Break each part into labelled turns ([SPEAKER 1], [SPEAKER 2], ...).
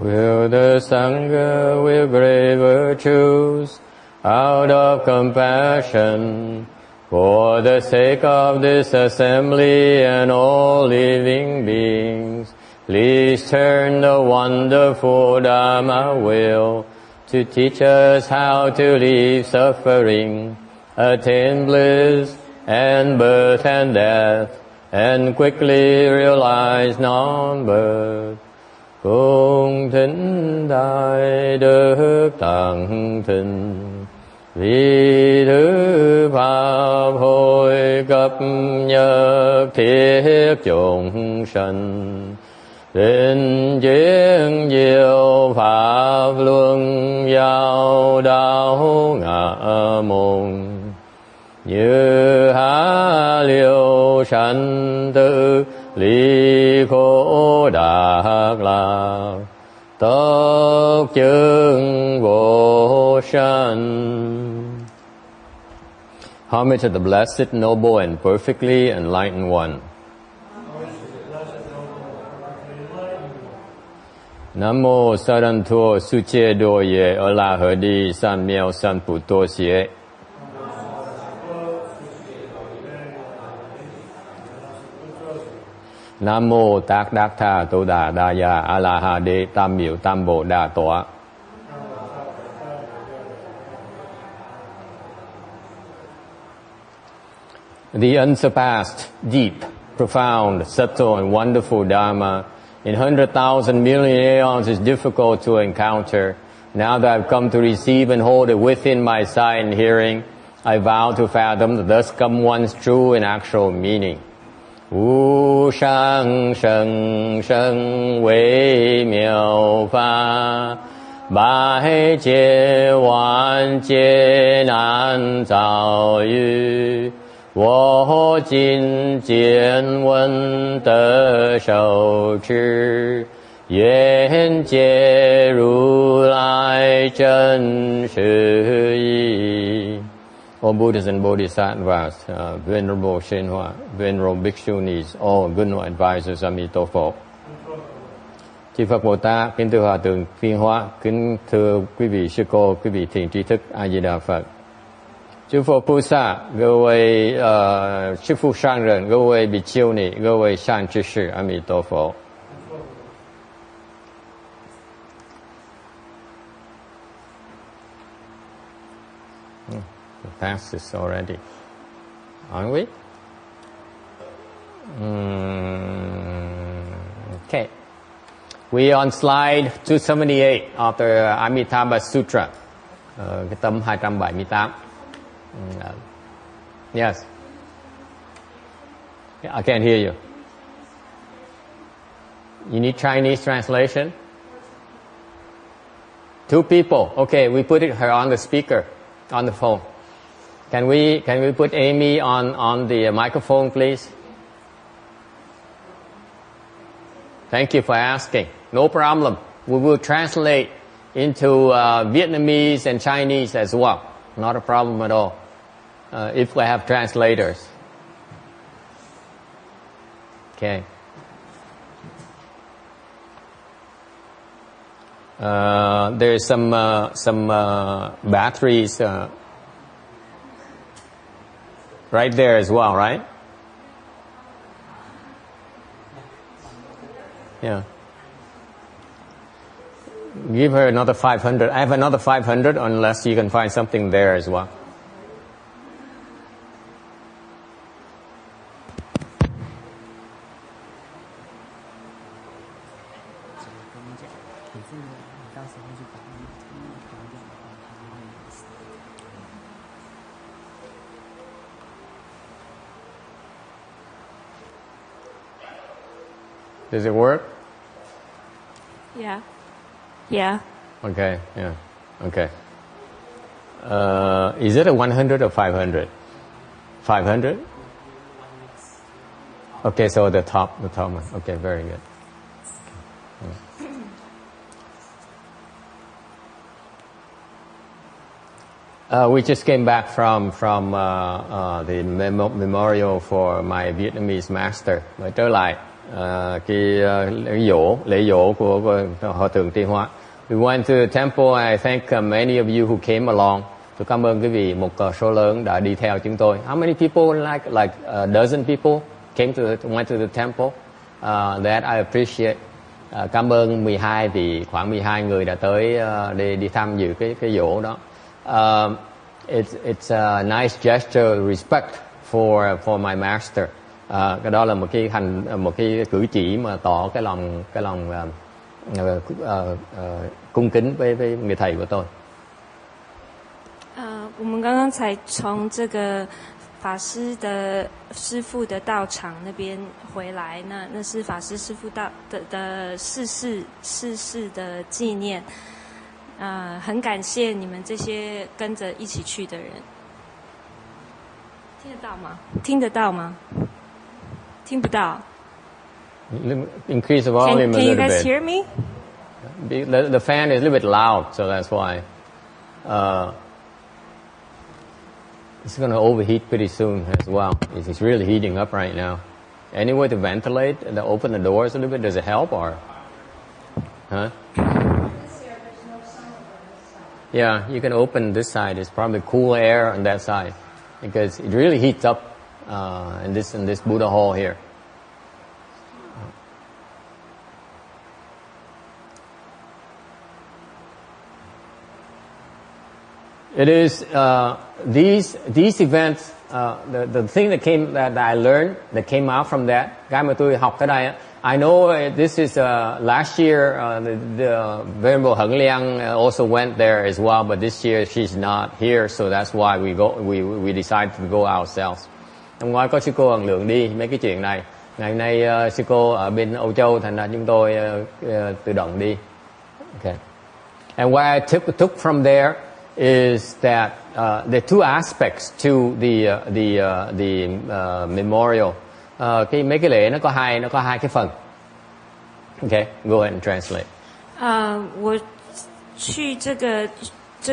[SPEAKER 1] Will the Sangha with great virtues, out of compassion, for the sake of this assembly and all living beings, please turn the wonderful Dharma wheel to teach us how to leave suffering, attain bliss and birth and death, and quickly realize non-birth. Cung thính đại đức tăng thịnh, vì thứ pháp hồi cấp nhất thiết chúng sanh, đến chiến diệu pháp luân giao đạo ngã môn, như há liêu sanh tự ly khổ đạt lạc, tất chứng vô sanh. Homage to the blessed, noble, and perfectly enlightened one. Nam mô Saranto Suche Doye Ola Hadi San Miao San Puto Sie. Nam mô Tác Đắc Tha Tô Đà Đa Ya A La Ha Đế Tam Miệu Tam Bộ Đà Tọa. The unsurpassed, deep, profound, subtle, and wonderful Dharma in 100,000 million aeons is difficult to encounter. Now that I've come to receive and hold it within my sight and hearing, I vow to fathom the thus come one's true and actual meaning. Wu shang sheng sheng wei miao fa, bai jie wan jie nan zao yu, wo jin jian wen de shou zhi, yuan jie ru lai zhen shi yi. All Buddhas and Bodhisattvas, Venerable Shenhua, Venerable Bhikshunis, all good advisors, Amitabha. Chư Phật Bồ Tát, kính thưa Hòa Thượng Phiên Hóa, kính thưa quý vị sư cô, quý vị thiền tri thức A Di Đà Phật. Chư Phật菩萨，各位师父上人，各位比丘尼，各位善知识，阿弥陀佛。Past this already, aren't we? Okay. We on slide 278 of the Amitabha Sutra, cái tấm 278. Yes. I can't hear you. You need Chinese translation? Two people. Okay, we put her on the speaker, on the phone. Can we put Amy on the microphone, please? Thank you for asking. No problem. We will translate into Vietnamese and Chinese as well. Not a problem at all. If we have translators. Okay. There's some batteries right there as well, right? Yeah. Give her another 500. I have another 500 unless you can find something there as well. Does it work?
[SPEAKER 2] Yeah. Yeah.
[SPEAKER 1] Okay, yeah. Okay. Is it a 100 or 500? 500? Okay, so the top one. Okay, very good. Okay. We just came back from the memorial for my Vietnamese master. Mới trở lại lễ dỗ của Hòa thượng Tri Hóa. We went to the temple. I thank many of you who came along. Tôi cảm ơn quý vị một số lớn đã đi theo chúng tôi. How many people like a dozen people went to the temple? That I appreciate. Cảm ơn 12 vị, khoảng 12 người đã tới đi tham dự cái dỗ đó. It's a nice gesture of respect for my master. Cái đó là một cái cử chỉ mà tỏ cái lòng cung kính với người thầy của tôi.
[SPEAKER 2] 我们刚刚才从这个法师的师父的道场那边回来，那是法师师父的逝世的纪念。很感谢你们这些跟着一起去的人。听得到吗？听得到吗？听不到。
[SPEAKER 1] Increase the volume a little bit.
[SPEAKER 2] Can you guys hear me?
[SPEAKER 1] The fan is a little bit loud, so that's why. It's going to overheat pretty soon as well. It's really heating up right now. Any way to ventilate and open the doors a little bit? Does it help or? Huh? Yeah, you can open this side. It's probably cool air on that side because it really heats up in this Buddha hall here. It is these events. The thing that I learned that came out from that. Cái mà tôi học cái này. I know this is last year. The Venerable Hận Liang also went there as well, but this year she's not here, so that's why we decided to go ourselves. Năm ngoái có sư cô Hận Lượng đi mấy cái chuyện này. Ngày hôm nay sư cô ở bên Âu Châu, thành ra chúng tôi tự động đi. Okay. And what I took from there is that there are two aspects to the memorial. Mấy cái lễ nó có hai cái phần. Okay, go ahead and translate.
[SPEAKER 2] 我去这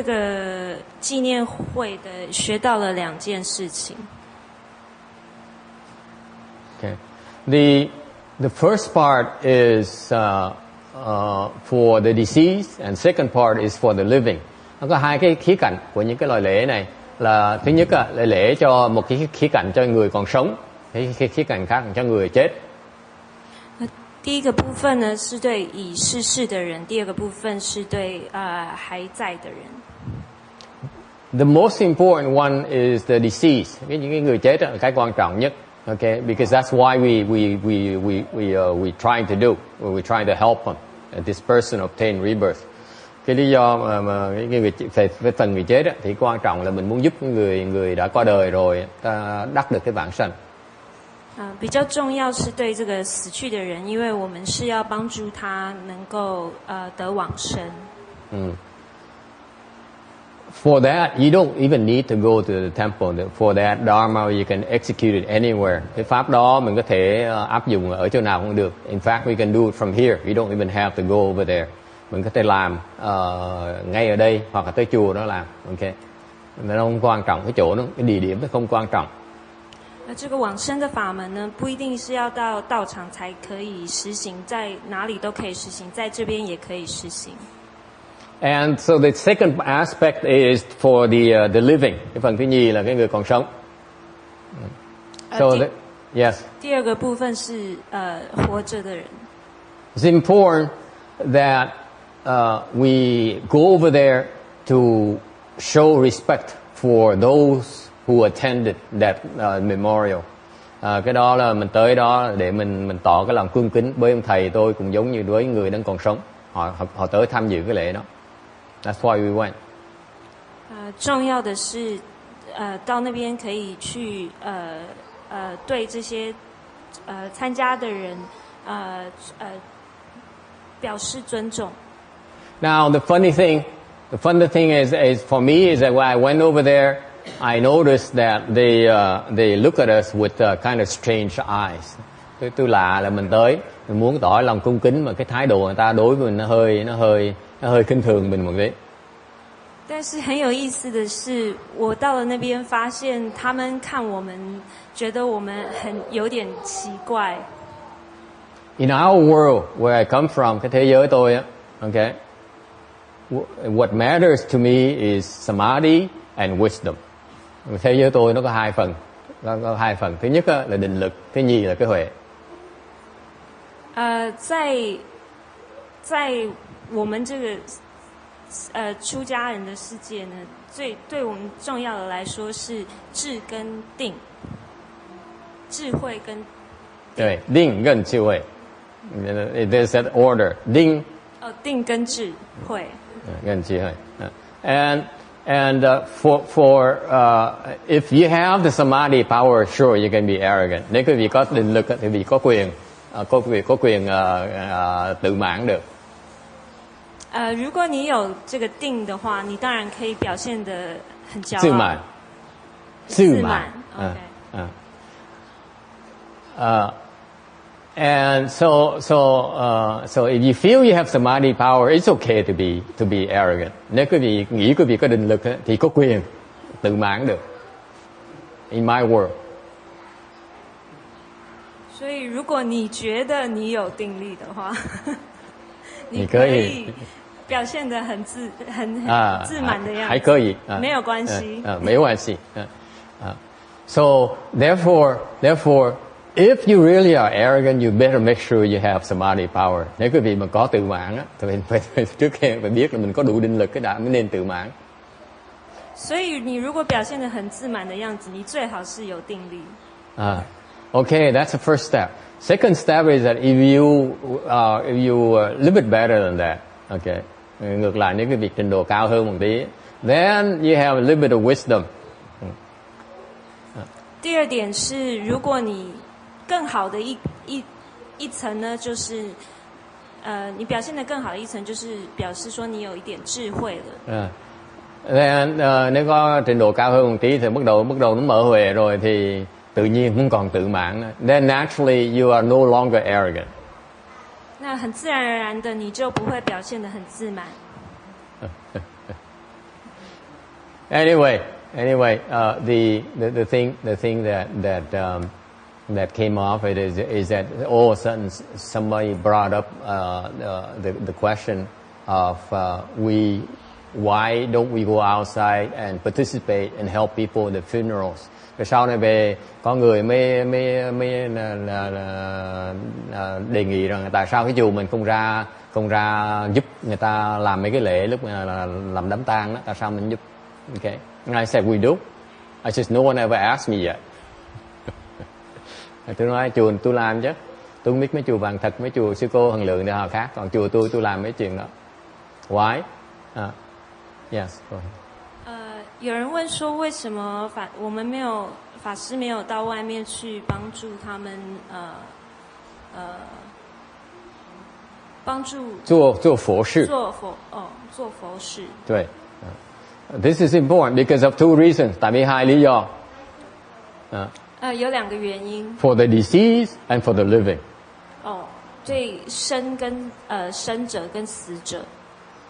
[SPEAKER 2] 个纪念会的学到了2件事情。
[SPEAKER 1] Okay, the first part is for the deceased, and second part is for the living. Nó có hai cái khía cạnh của những cái loại lễ này. Là thứ nhất là lễ cho một cái khía cạnh cho người còn sống, cái khía cạnh khác cho người chết.
[SPEAKER 2] 第一个部分呢是对已逝世的人，第二个部分是对还在的人。
[SPEAKER 1] The most important one is the deceased. Những cái người chết là cái quan trọng nhất. Okay, because that's why we trying to do. We trying to help them. This person obtain rebirth. Cái lý do mà về phần người chết thì quan trọng là mình muốn giúp người đã qua đời rồi ta đắc được cái vãng sanh.
[SPEAKER 2] 比较重要是对这个死去的人，因为我们是要帮助他能够得往生。
[SPEAKER 1] For that, you don't even need to go to the temple. For that Dharma, you can execute it anywhere. Cái pháp đó mình có thể áp dụng ở chỗ nào cũng được. In fact, we can do it from here. You don't even have to go over there. Mình có thể làm ngay ở đây hoặc là tới chùa đó làm. Okay. Nó không quan trọng cái chỗ đó, cái địa điểm nó không quan trọng.
[SPEAKER 2] 这个往生的法门呢，不一定是要到道场才可以实行，在哪里都可以实行，在这边也可以实行。
[SPEAKER 1] And so the second aspect is for the living. Cái phần thứ nhì là cái người còn sống. So yes.
[SPEAKER 2] 第二个部分是活着的人。
[SPEAKER 1] It's important that we go over there to show respect for those who attended that memorial. Cái đó là mình tới đó để mình tỏ cái lòng cung kính với ông thầy tôi cũng giống như với người đang còn sống. Họ tới tham dự cái lễ đó. That's why we went.
[SPEAKER 2] 重要的是到那边可以去对这些参加的人表示尊重。
[SPEAKER 1] Now the funny thing is for me is that when I went over there, I noticed that they look at us with kind of strange eyes. Tôi lạ là mình tới, mình muốn tỏ lòng cung kính mà cái thái độ người ta đối với mình nó hơi khinh thường mình một tí.
[SPEAKER 2] 但是很有意思的是，我到了那边发现他们看我们，觉得我们有点奇怪。
[SPEAKER 1] In our world, where I come from, cái thế giới tôi á, okay, what matters to me is samadhi and wisdom. Thế giới tôi nó có hai phần, có hai phần. Thứ nhất là định lực, thứ nhì là cái huệ.
[SPEAKER 2] 在我们这个出家人的世界呢，对我们重要的来说是智跟定，智慧跟定。
[SPEAKER 1] 对，定跟智慧。There's that order. 定。
[SPEAKER 2] 定跟智慧。
[SPEAKER 1] 跟智慧。And for if you have the samadhi power, sure you can be arrogant. Nếu quý vị có định lực thì quý vị có quyền tự mãn được.
[SPEAKER 2] 如果你有这个定的话，你当然可以表现得很骄傲。
[SPEAKER 1] 自满。自满。And so if you feel you have samadhi power, it's okay to be arrogant. Nếu quý vị nghĩ quý vị có định lực thì có quyền tự mãn được. In my world.
[SPEAKER 2] 所以如果你觉得你有定力的话，
[SPEAKER 1] 你可以
[SPEAKER 2] 表现得很自满的样子，
[SPEAKER 1] 还可以，
[SPEAKER 2] 没有关系，
[SPEAKER 1] 没关系。So therefore, if you really are arrogant, you better make sure you have samadhi power. Nếu quý vị mà có tự mãn á, thì phải trước tiên phải biết là mình có đủ định lực cái đã mới nên tự mãn.
[SPEAKER 2] 所以你如果表现得很自满的样子，你最好是有定力。
[SPEAKER 1] Okay, that's the first step. Second step is that if you a little bit better than that, okay. Ngược lại nếu quý vị trình độ cao hơn một tí, then you have a little bit of wisdom.
[SPEAKER 2] 第二点是，如果你更好的一层呢，就是你表现得更好的一层，就是表示说你有一点智慧了。
[SPEAKER 1] Then nếu có trình độ cao hơn một tí thì bắt đầu nó mở huệ rồi thì tự nhiên không còn tự mãn. Then naturally you are no longer arrogant.
[SPEAKER 2] 那很自然而然的，你就不会表现得很自满。
[SPEAKER 1] Anyway, the thing that came off it is that all of a sudden somebody brought up the question of why don't we go outside and participate and help people in the funerals. Rồi sau này về có người mới đề nghị rằng tại sao cái chùa mình không ra giúp người ta làm mấy cái lễ lúc mà làm đám tang đó, tại sao mình giúp? Okay. And I said we do. I just no one ever asked me yet. Tôi nói chùa tôi làm chứ. Tôi không biết mấy chùa Vàng Thật, mấy chùa Sư Cô Hằng Lượng thì họ khác, còn chùa tôi làm mấy chuyện đó. Why? Yes. Go ahead.
[SPEAKER 2] 有人问说，为什么法师没有到外面去帮助他们帮助
[SPEAKER 1] 做佛事，
[SPEAKER 2] 做佛事。
[SPEAKER 1] 对，This is important because of two reasons. tại vì hai lý do.
[SPEAKER 2] 有两个原因。
[SPEAKER 1] For the deceased and for the living.
[SPEAKER 2] 对生者跟死者。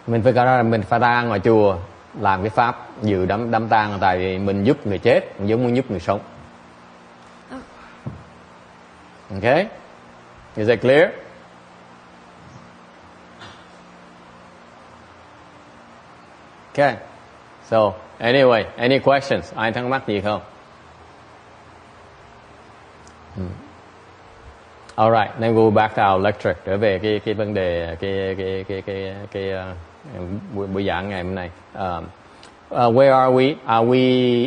[SPEAKER 1] Mình phải ra ngoài chùa làm cái pháp dự đám tang, tại vì mình giúp người chết giống như giúp người sống. Okay? Is that clear? Okay. So, anyway, any questions? Ai thắc mắc gì không? All right, then we'll go back to our lecture. Trở về cái vấn đề cái buổi giảng ngày hôm nay. Where are we? Are we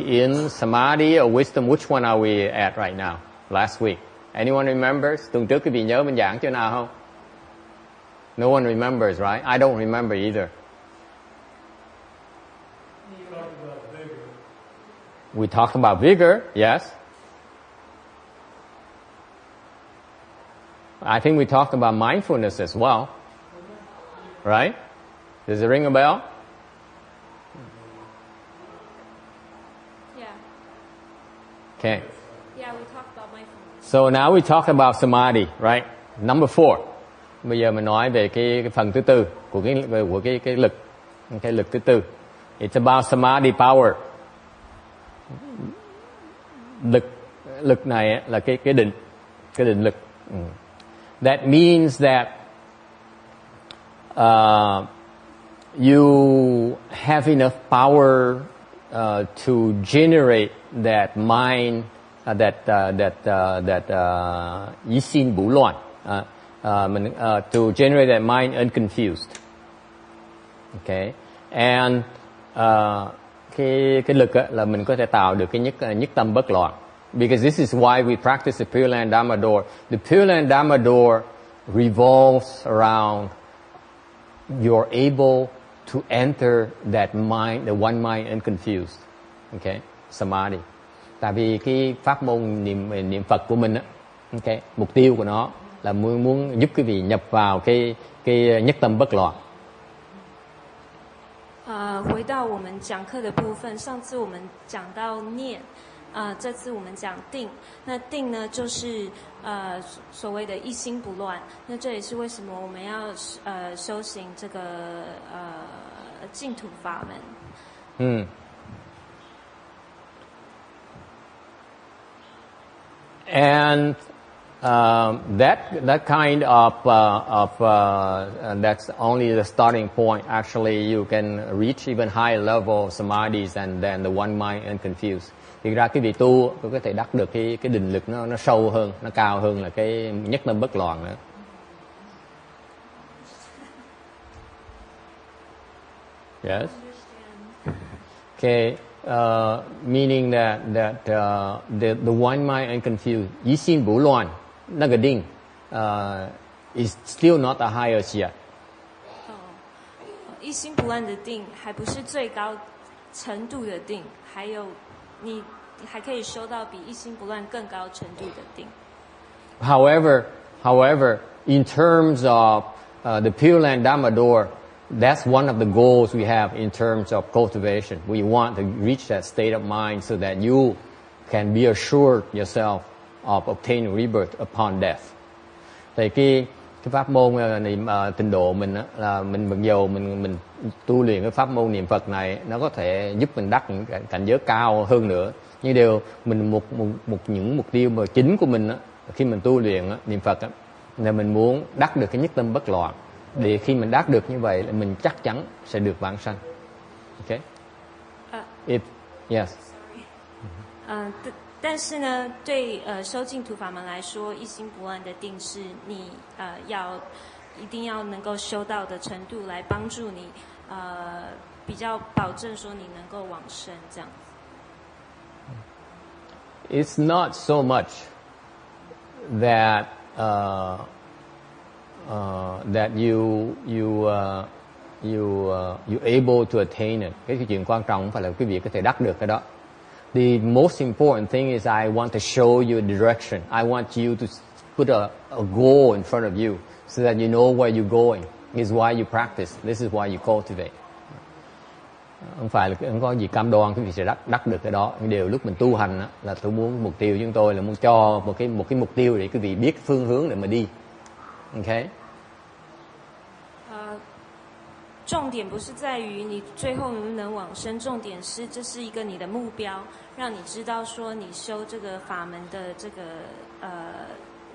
[SPEAKER 1] in samadhi or wisdom? Which one are we at right now? Last week. Anyone remembers? Tuần trước quý vị nhớ mình giảng chỗ nào không? No one remembers, right? I don't remember either. We talked about vigor, yes. I think we talked about mindfulness as well. Right? Does it ring a bell?
[SPEAKER 2] Yeah.
[SPEAKER 1] Okay.
[SPEAKER 2] Yeah, we talked about mindfulness.
[SPEAKER 1] So now we talk about samadhi, right? Number 4. Bây giờ mình nói về cái phần thứ tư của cái lực. Cái lực thứ tư. It's about samadhi power. Lực này là cái định lực. That means that you have enough power to generate that mind, ý sinh bủ loạn, to generate that mind unconfused. Okay, and cái lực là mình có thể tạo được cái nhất tâm bất loạn. Because this is why we practice the Pureland Dharma door. The Pureland Dharma door revolves around you're able to enter that mind, the one mind unconfused. Okay, samadhi. Tại vì cái pháp môn niệm Phật của mình á, okay, mục tiêu của nó là muốn giúp quý vị nhập vào cái nhất tâm bất loạn.
[SPEAKER 2] 回到我们讲课的部分，上次我们讲到念，这次我们讲定。那定呢，就是所谓的一心不乱。那这也是为什么我们要修行这个净土法门。
[SPEAKER 1] And that kind of that's only the starting point. Actually, you can reach even higher level of samadhis and then the one mind unconfused. Thì ra cái vị tu có thể đắc được cái định lực nó sâu hơn, nó cao hơn là cái nhất tâm bất loạn nữa. Yes. Okay. Meaning that the one mind unconfused, ý sinh bủ loạn,那个定, is still not the highest yet.
[SPEAKER 2] 一心不乱的定还不是最高程度的定，还有你还可以修到比一心不乱更高程度的定。
[SPEAKER 1] However, in terms of the Pureland Dharma door, that's one of the goals we have in terms of cultivation. We want to reach that state of mind so that you can be assured yourself of obtaining rebirth upon death. Thì cái pháp môn niệm tịnh độ mình á, là mình mặc dầu mình tu luyện cái pháp môn niệm Phật này, nó có thể giúp mình đắc những cảnh giới cao hơn nữa. Nhưng điều mình những mục tiêu mà chính của mình á, khi mình tu luyện á, niệm Phật á, là mình muốn đắc được cái nhất tâm bất loạn. Để khi mình đạt được như vậy là mình chắc chắn sẽ được vãng sanh. Okay? Yes.
[SPEAKER 2] 但是呢，对修净土法门来说，一心不乱的定是你一定要能够修到的程度，来帮助你比较保证说你能够往生这样。
[SPEAKER 1] It's not so much that that you able to attain it. Cái chuyện quan trọng không phải là quý vị có thể đắc được cái đó. The most important thing is I want to show you a direction. I want you to put a goal in front of you so that you know where you're going. This is why you practice. This is why you cultivate. Không phải là không có gì cam đoan quý vị sẽ đắc được cái đó. Nhưng điều lúc mình tu hành là tôi muốn mục tiêu chúng tôi là muốn cho một cái mục tiêu để quý vị biết phương hướng để mà đi. Okay.
[SPEAKER 2] 重点不是在于你最后能不能往生，重点是这是一个你的目标，让你知道说你修这个法门的这个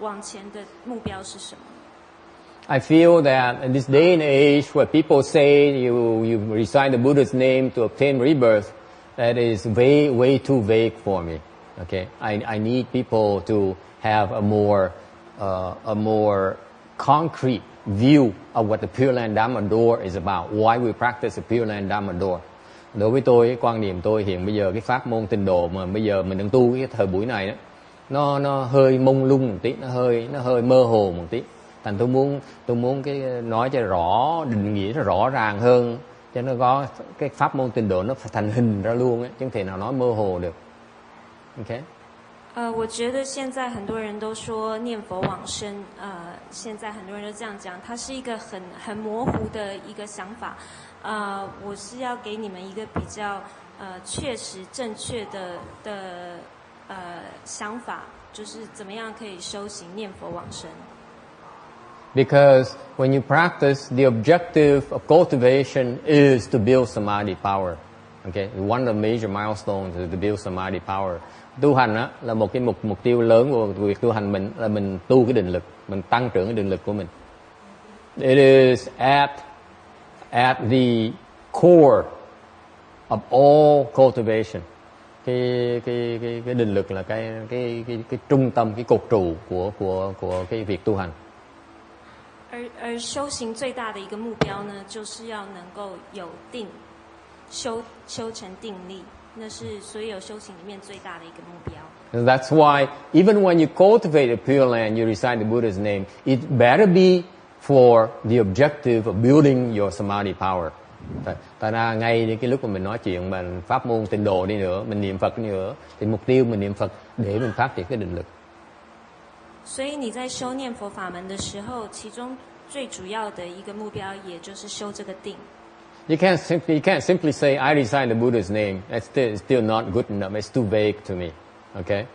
[SPEAKER 2] 往前的目标是什么。
[SPEAKER 1] I feel that in this day and age where people say you recite the Buddha's name to obtain rebirth, that is way too vague for me. Okay, I need people to have a more concrete view of what the Pureland Dharma door is about. Why we practice the Pureland Dharma door. Đối với tôi, quan niệm tôi hiện bây giờ cái pháp môn tịnh độ mà bây giờ mình đang tu cái thời buổi này đó, nó hơi mông lung một tí, nó hơi mơ hồ một tí. Thành tôi muốn cái nói cho rõ, định nghĩa nó rõ ràng hơn, cho nó có cái pháp môn tịnh độ nó phải thành hình ra luôn ấy, chứ không thể nào nói mơ hồ được. Okay.
[SPEAKER 2] 我觉得现在很多人都说念佛往生，现在很多人都这样讲，它是一个很模糊的一个想法。我是要给你们一个比较确实正确的想法，就是怎么样可以修行念佛往生。
[SPEAKER 1] Because when you practice, the objective of cultivation is to build samadhi power. Okay, one of the major milestones is to build samadhi power. Tu hành á là một cái mục tiêu lớn của việc tu hành mình, là mình tu cái định lực, mình tăng trưởng cái định lực của mình. It is at the core of all cultivation. Cái định lực là cái trung tâm, cái cột trụ của cái việc tu hành.
[SPEAKER 2] 而修行最大的一个目标呢，就是要能够有定，修成定力，那是所有修行里面最大的一个目標。
[SPEAKER 1] And that's why even when you cultivate a Pure Land, you recite the Buddha's name, it better be for the objective of building your samadhi power. Tại ra ngay cái lúc mà mình nói chuyện mà pháp môn tịnh độ đi nữa, mình niệm Phật đi nữa, thì mục tiêu mình niệm Phật để mình phát triển cái định lực.
[SPEAKER 2] 所以你在修念佛法门的时候，其中最主要的一个目標，也就是修這個定。
[SPEAKER 1] You can't simply say I recite the Buddha's name. It's still not good enough. It's too vague to me. Okay?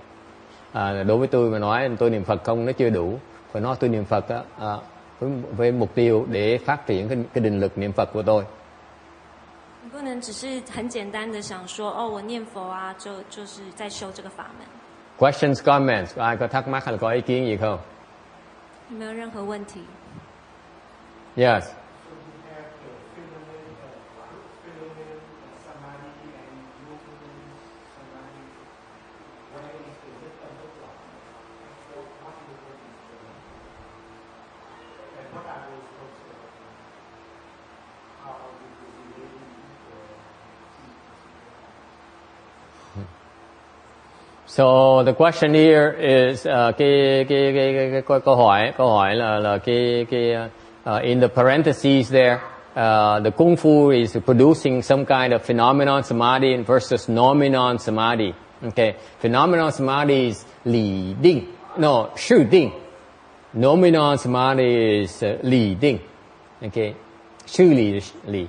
[SPEAKER 1] Đối với tôi mà nói tôi niệm Phật không, nó chưa đủ. Phải nói tôi niệm Phật với mục tiêu để phát triển cái định lực niệm Phật của tôi.
[SPEAKER 2] 你不能只是很簡單的想說，哦，我念佛啊，就是在修這個法門。
[SPEAKER 1] Questions, comments. Ai có thắc mắc hay là có ý kiến gì không?
[SPEAKER 2] 有沒有任何問題？
[SPEAKER 1] Yes. So the question here is cái câu hỏi là in the parentheses there, the Kung Fu is producing some kind of phenomenon samadhi versus nominon samadhi. Okay, phenomenon samadhi is li ding, no, shu ding. Nominon samadhi is li ding. Okay, shu li.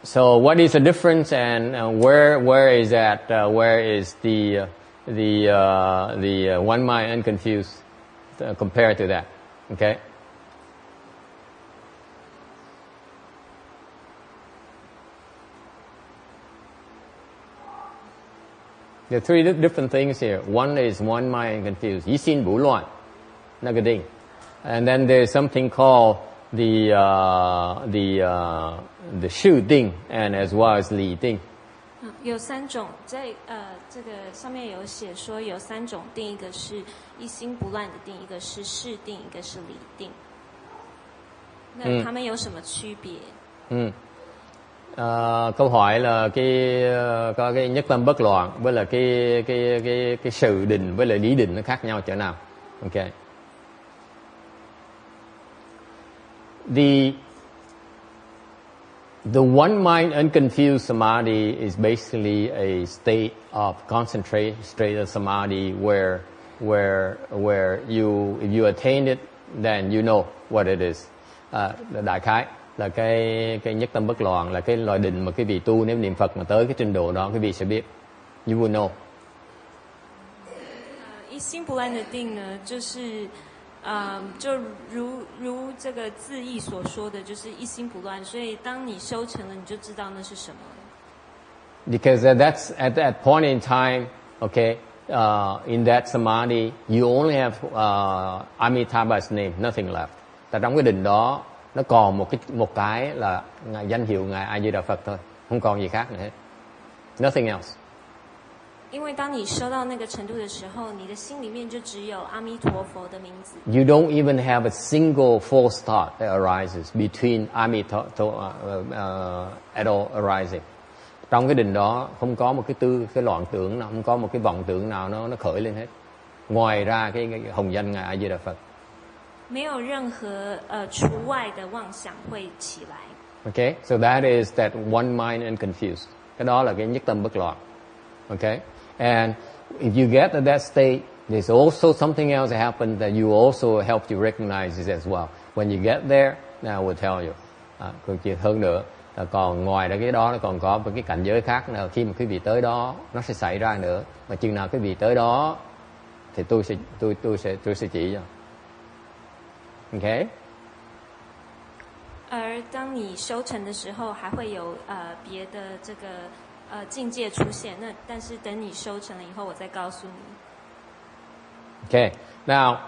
[SPEAKER 1] So what is the difference, and where is that? Where is the one mind unconfused compared to that? Okay. There are three different things here. One is one mind confused. Yi xin bu luan, na ge ding. And then there's something called the shu ding and as well as li ding.
[SPEAKER 2] 有三種，在這個上面有寫說有三種定，一個是一心不亂的定，一個是事定，一個是理定。那他們有什麼區別？Câu
[SPEAKER 1] hỏi là có cái nhất tâm bất loạn với là cái sự định với lại lý định nó khác nhau chỗ nào? Okay. The one mind unconfused samadhi is basically a state of concentrated samadhi where if you attain it, then you know what it is. Đại khái là cái nhất tâm bất loạn là cái loại định mà cái vị tu nếu niệm Phật mà tới cái trình độ đó cái vị sẽ biết. You will know.
[SPEAKER 2] 一心不亂的定呢，就是就如这个字義所說的，就是一心不亂，所以當你修成了，你就知道那是什麼。
[SPEAKER 1] Because that's at that point in time, okay, in that samadhi, you only have Amitabha's name, nothing left. Tại trong cái định đó, nó còn một cái là danh hiệu ngài A Di Đà Phật thôi, không còn gì khác nữa hết. Nothing else.
[SPEAKER 2] 因為當你修到那個程度的時候，你的心裡面就只有阿彌陀佛的名字。
[SPEAKER 1] You don't even have a single false thought that arises between Amitabha at all arising. Trong cái định đó không có một cái loạn tưởng nào, không có một cái vọng tưởng nào nó khởi lên hết. Ngoài ra cái hồng danh ngài A Di Đà Phật.
[SPEAKER 2] 沒有任何除外的妄想會起來。
[SPEAKER 1] Okay, so that is that one mind unconfused. Cái đó là cái nhất tâm bất loạn. Okay, and if you get to that state, there's also something else that happens that you also help you recognize it as well. When you get there, now I will tell you. Còn chuyện hơn nữa, còn ngoài ra cái đó nó còn có một cái cảnh giới khác nào khi mà quý vị tới đó nó sẽ xảy ra nữa. Mà chừng nào quý vị tới đó thì tôi sẽ chỉ cho. Okay.
[SPEAKER 2] 而当你修成的时候，还会有别的这个境界出现。那但是等你修成了以后，我再告诉你。
[SPEAKER 1] Okay. Now,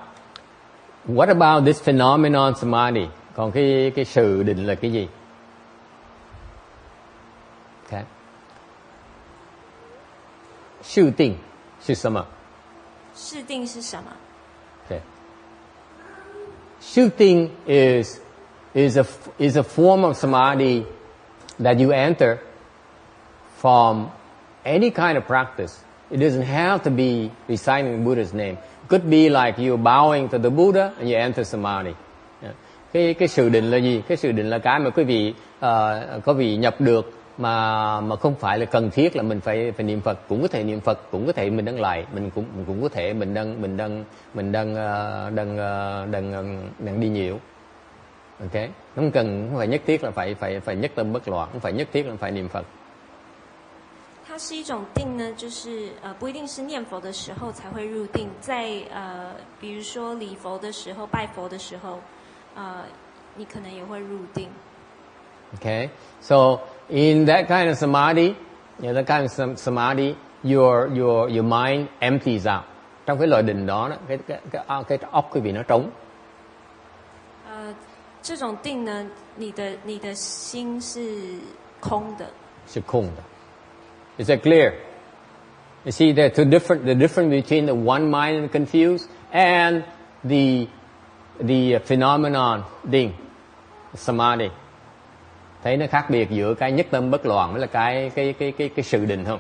[SPEAKER 1] what about this phenomenon samadhi? Còn cái sự định là cái gì? Okay. 事定是什么？
[SPEAKER 2] 事定是什么？
[SPEAKER 1] Okay. 事定 is a form of samadhi that you enter from any kind of practice. It doesn't have to be reciting Buddha's name. It could be like you bowing to the Buddha and you enter samadhi. Cái sự định là gì? Cái sự định là cái mà quý vị nhập được mà không phải là cần thiết là mình phải niệm Phật, cũng có thể niệm Phật, cũng có thể mình đang lạy, mình cũng có thể mình đang đi nhiễu. Okay. Không phải nhất thiết là phải nhất tâm bất loạn, không phải nhất thiết là phải niệm Phật.
[SPEAKER 2] 它是一种定呢，就是不一定是念佛的时候才会入定，在比如说礼佛的时候、拜佛的时候，你可能也会入定。
[SPEAKER 1] Okay, so in that kind of samadhi, that kind of samadhi, your mind empties out. Trong cái loại định đó, cái óc quý vị nó trống.
[SPEAKER 2] 这种定呢，你的心是空的。
[SPEAKER 1] 是空的。Is that clear? You see, the difference between the one mind and confused and the phenomenon định, samadhi. Thấy nó khác biệt giữa cái nhất tâm bất loạn với là cái sự định không?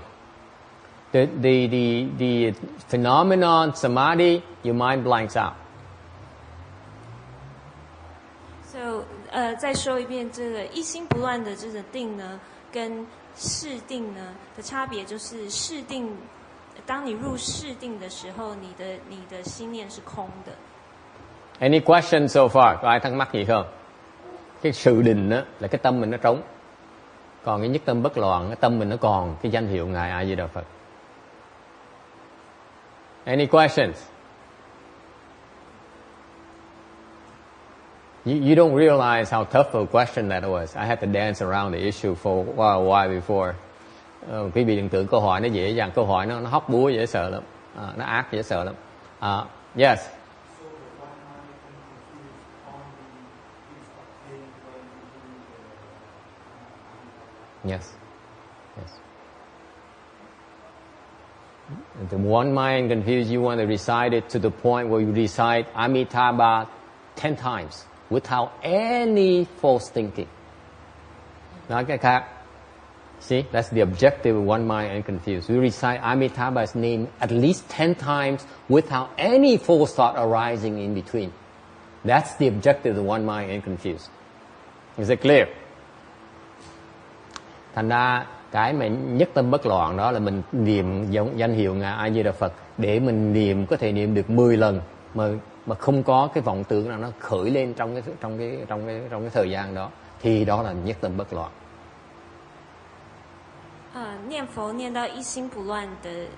[SPEAKER 1] The phenomenon samadhi, your mind blanks out.
[SPEAKER 2] So 再说一遍，这个一心不乱的这个定呢，跟释定呢的差別就是释定，當你入释定的時候，你的心念是空的。
[SPEAKER 1] Any questions so far? Có ai thắc mắc gì không? Cái sự định đó là cái tâm mình nó trống, còn cái nhất tâm bất loạn, cái tâm mình nó còn cái danh hiệu ngài A Di Đà Phật. Any questions? You don't realize how tough of a question that was. I had to dance around the issue for a while before. Quý vị đừng tưởng câu hỏi nó dễ dàng, câu hỏi nó hóc búa dễ sợ lắm, nó ác dễ sợ lắm. Yes. Yes. Yes. The one mind confused, you want to recite it to the point where you recite Amitabha 10 times without any false thinking. Nói cái khác. See, that's the objective of one mind and confused. We recite Amitabha's name at least 10 times without any false thought arising in between. That's the objective of one mind and confused. Is it clear? Thành ra cái mà nhất tâm bất loạn đó là mình niệm danh hiệu ngài A Di Đà Phật để mình niệm có thể niệm được 10 lần mà không có cái vọng tưởng nào nó khởi lên trong cái thời gian đó, thì đó là nhất tâm bất loạn.
[SPEAKER 2] 念佛念到一心不乱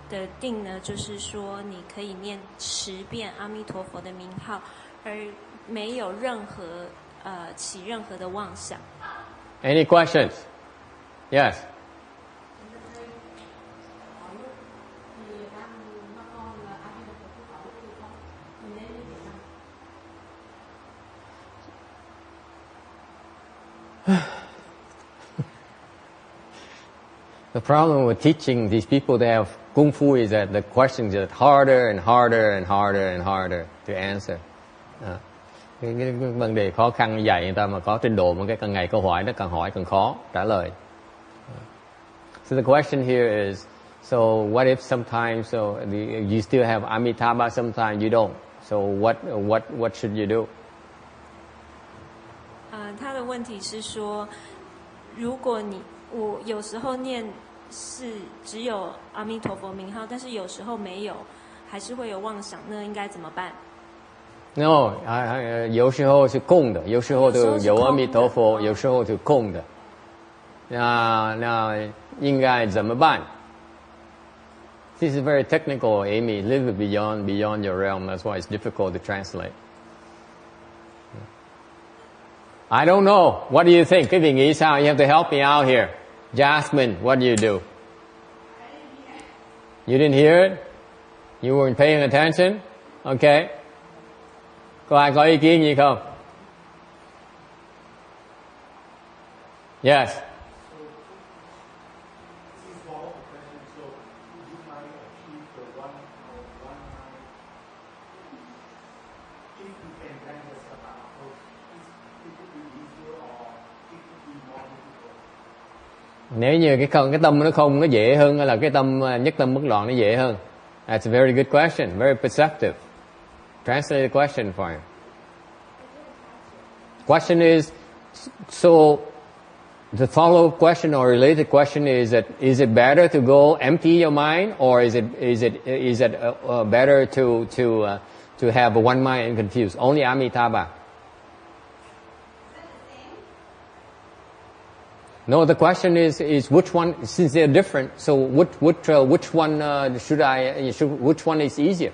[SPEAKER 2] 的定呢，就是说你可以念10遍阿弥陀佛的名号，而没有任何起任何的妄想。
[SPEAKER 1] Any questions? Yes. The problem with teaching these people that have kung fu is that the questions get harder and harder and harder and harder to answer. Cái vấn đề khó khăn dạy người ta mà có trình độ, mà cái càng ngày câu hỏi nó càng hỏi càng khó trả lời. So the question here is, so what if sometimes you still have Amitabha, sometimes you don't? So what should you do?
[SPEAKER 2] 他的问题是说，如果我有时候念是只有阿弥陀佛名号，但是有时候没有，还是会有妄想，那应该怎么办？
[SPEAKER 1] No, 有时候是空的，有时候就有阿弥陀佛，有时候就空的。那应该怎么办？ This is very technical, Amy. A little bit beyond your realm. That's why it's difficult to translate. I don't know. What do you think? Quý vị nghĩ sao? You have to help me out here. Jasmine, what do you do? You didn't hear it? You weren't paying attention? Okay. Có ai có ý kiến gì không? Yes. Nếu như cái tâm nó không, nó dễ hơn, hay là cái tâm nhất tâm bất loạn nó dễ hơn? That's a very good question, very perceptive. Translate the question for him. Question is, so the follow-up question or related question is that, is it better to go empty your mind, or is it better to have a one mind and confused? Only Amitabha. No, the question is which one, since they're different, so which one which one is easier?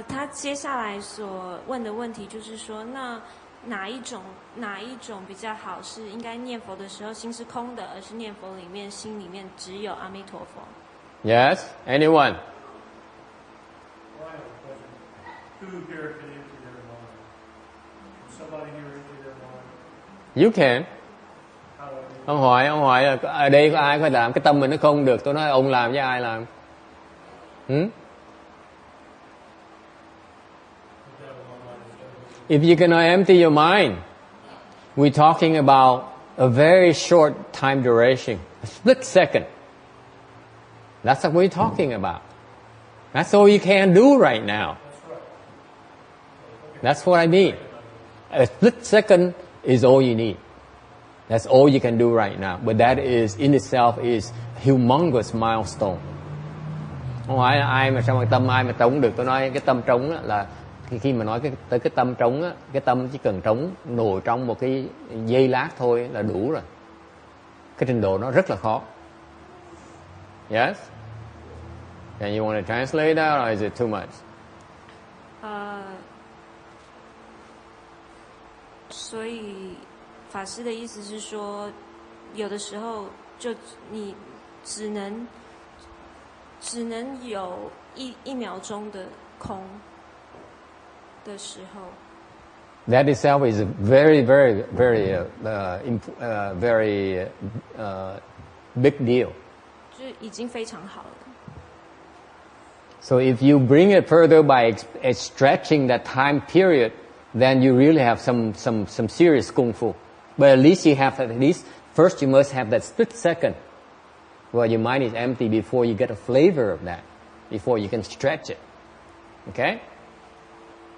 [SPEAKER 2] 他接下来所问的问题就是说，那哪一种比较好？是应该念佛的时候心是空的，而是念佛里面心里面只有阿弥陀佛
[SPEAKER 1] Yes, anyone?
[SPEAKER 3] Who here can empty their mind? Can somebody here empty their mind?
[SPEAKER 1] You can. Ông hỏi ở đây có ai có làm cái tâm mình nó không được? Tôi nói ông làm với ai làm? If you cannot empty your mind, we're talking about a very short time duration, a split second. That's what we're talking about. That's all you can do right now. That's what I mean. A split second is all you need. That's all you can do right now. But that is, in itself, is humongous milestone. Không phải ai mà sao mà tâm ai mà trống được. Tôi nói cái tâm trống á, là khi mà nói tới cái tâm trống á, cái tâm chỉ cần trống nổi trong một cái giây lát thôi là đủ rồi. Cái trình độ nó rất là khó. Yes? And you want to translate that, or is it too much?
[SPEAKER 2] 所以法师的意思是说，有的时候就你只能有一秒钟的空的时候。
[SPEAKER 1] That itself is a very, very, very, very big deal.
[SPEAKER 2] 就已经非常好了。
[SPEAKER 1] So if you bring it further by stretching that time period, then you really have some serious kung fu. But at least you have, first you must have that split second where your mind is empty before you get a flavor of that, before you can stretch it. Okay?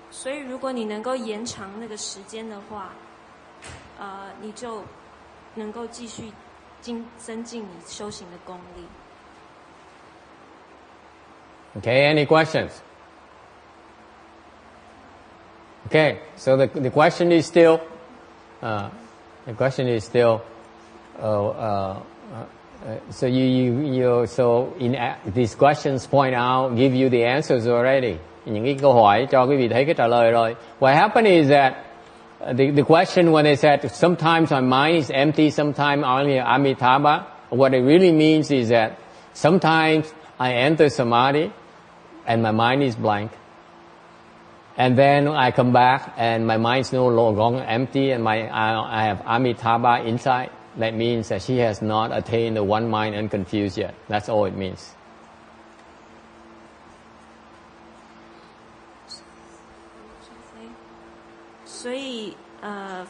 [SPEAKER 2] 所以如果你能够延长那个时间的话，你就能够继续增进你修行的功力。
[SPEAKER 1] Okay, any questions? Okay, so the question is still, so so these questions point out, give you the answers already. Những cái câu hỏi cho quý vị thấy cái trả lời rồi. What happened is that the question when they said sometimes my mind is empty, sometimes only Amitabha, what it really means is that sometimes I enter samadhi and my mind is blank. And then I come back and my mind is no longer empty and I have Amitabha inside. That means that she has not attained the one mind unconfused yet. That's all it means.
[SPEAKER 2] So,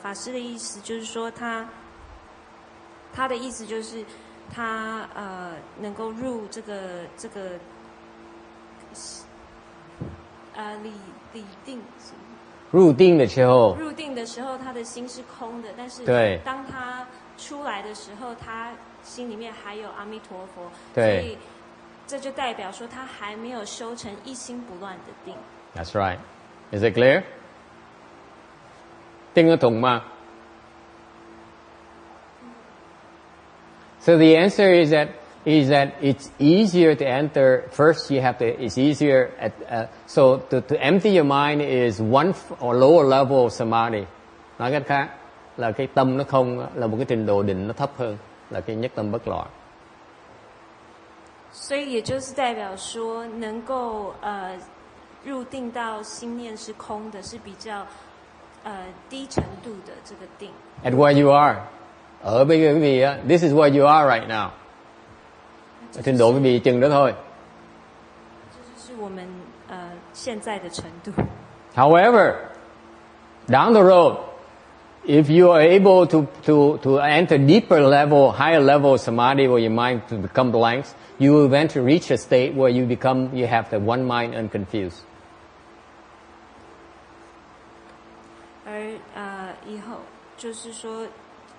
[SPEAKER 2] 法师的意思就是说，他的意思就是他能够入这个理定。
[SPEAKER 1] 入定的时候，
[SPEAKER 2] 他的心是空的，但是当他出来的时候，他心里面还有阿弥陀佛，所以这就代表说他还没有修成一心不乱的定。
[SPEAKER 1] That's right. Is it clear? 聽得懂嗎? So the answer is that it's easier to enter. First, it's easier so to empty your mind is one or lower level of samadhi. Nói cách khác, là cái tâm nó không, là một cái trình độ định nó thấp hơn là cái nhất tâm bất loạn.
[SPEAKER 2] 所以也就是代表说，能够入定到心念是空的，是比较低程度的这个定。
[SPEAKER 1] At where you are, ở bây giờ quý vị á, this is where you are right now. Ở trình độ quý vị chừng đó thôi.
[SPEAKER 2] 这就是我们现在的程度。
[SPEAKER 1] However, down the road, if you are able to enter deeper level, higher level of samadhi where your mind to become blank, you will eventually reach a state where you have the one mind unconfused.
[SPEAKER 2] 而以后就是说，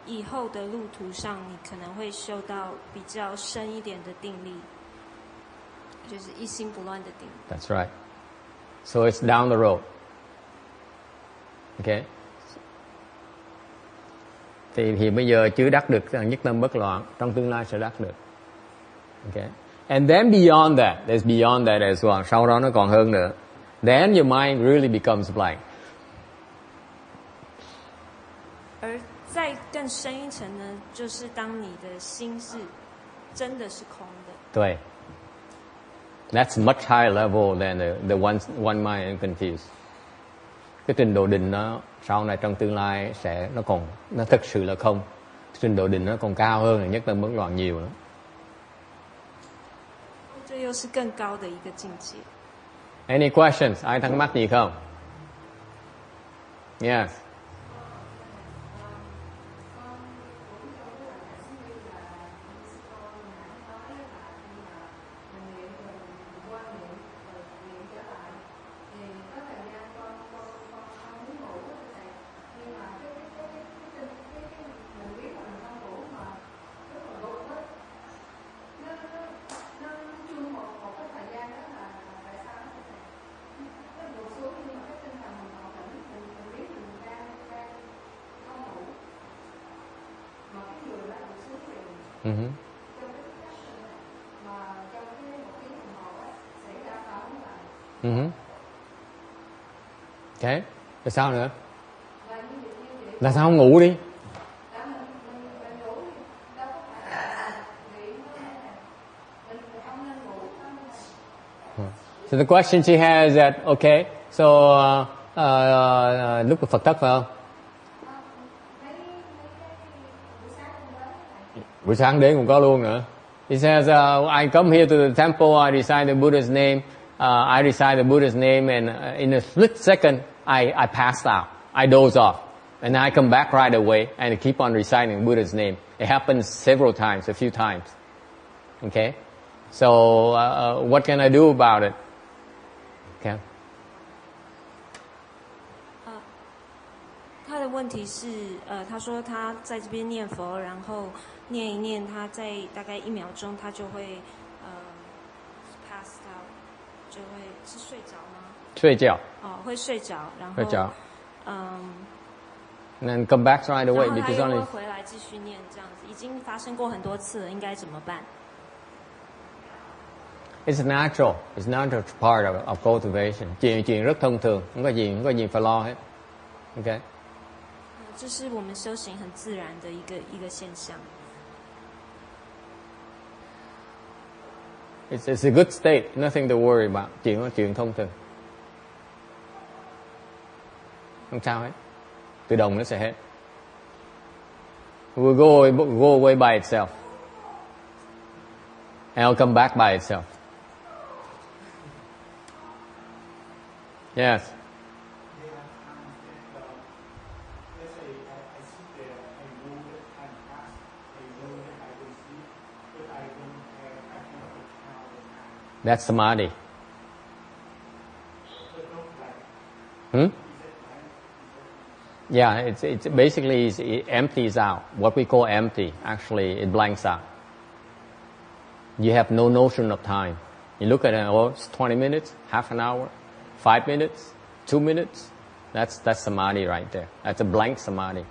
[SPEAKER 2] 以后的路途上，你可能会修到比较深一点的定力，就是一心不乱的定。
[SPEAKER 1] That's right. So it's down the road. Okay. Thì bây giờ chưa đắc được nhất tâm bất loạn, trong tương lai sẽ đắc được. Okay. And then beyond that, there's beyond that as well. Sau đó nó còn hơn nữa. Then your mind really becomes blank.
[SPEAKER 2] 而再更深一层呢，就是当你的心是真的是空的。
[SPEAKER 1] 对。That's much higher level than the one mind unconfused. Cái trình độ định nó sau này trong tương lai nó thực sự là không. Trình độ định nó còn cao hơn là nhất tâm bất loạn nhiều nữa.
[SPEAKER 2] 这又是更高的一个境界。
[SPEAKER 1] Any questions? Ai thắc mắc gì không? Yes. Okay. Rồi sao nữa? Là sao không ngủ đi? So the question she has is that, okay, so lúc Phật thất phải không? Buổi sáng đến cũng có luôn nữa. He says, I come here to the temple, I recite the Buddha's name, I recite the Buddha's name, and in a split second, I passed out. I doze off. And I come back right away and keep on reciting Buddha's name. It happens several times, a few times. Okay? So, what can I do about it? Okay.
[SPEAKER 2] 他的问题是，他说他在这边念佛，然后念一念，他在大概1秒钟，他就会pass out，就会是睡着吗？
[SPEAKER 1] 睡觉。
[SPEAKER 2] 哦，会睡着，然后
[SPEAKER 1] 睡着。And then come back right away because
[SPEAKER 2] 然后他
[SPEAKER 1] only
[SPEAKER 2] 又会回来继续念，这样子已经发生过很多次了，应该怎么办？
[SPEAKER 1] It's natural. It's natural part of cultivation. Chuyện rất thông thường, không có gì phải lo hết. Okay.
[SPEAKER 2] 这是我们修行很自然的一个现象。
[SPEAKER 1] It's a good state. Nothing to worry about. Chuyện thông thường. Không sao hết. Tự động nó sẽ hết. It will go away by itself. And it'll come back by itself. Yes. That's samadhi. Yeah, it's basically it empties out. What we call empty, actually, it blanks out. You have no notion of time. You look at it, oh, it's 20 minutes, half an hour, 5 minutes, 2 minutes. That's samadhi right there. That's a blank samadhi.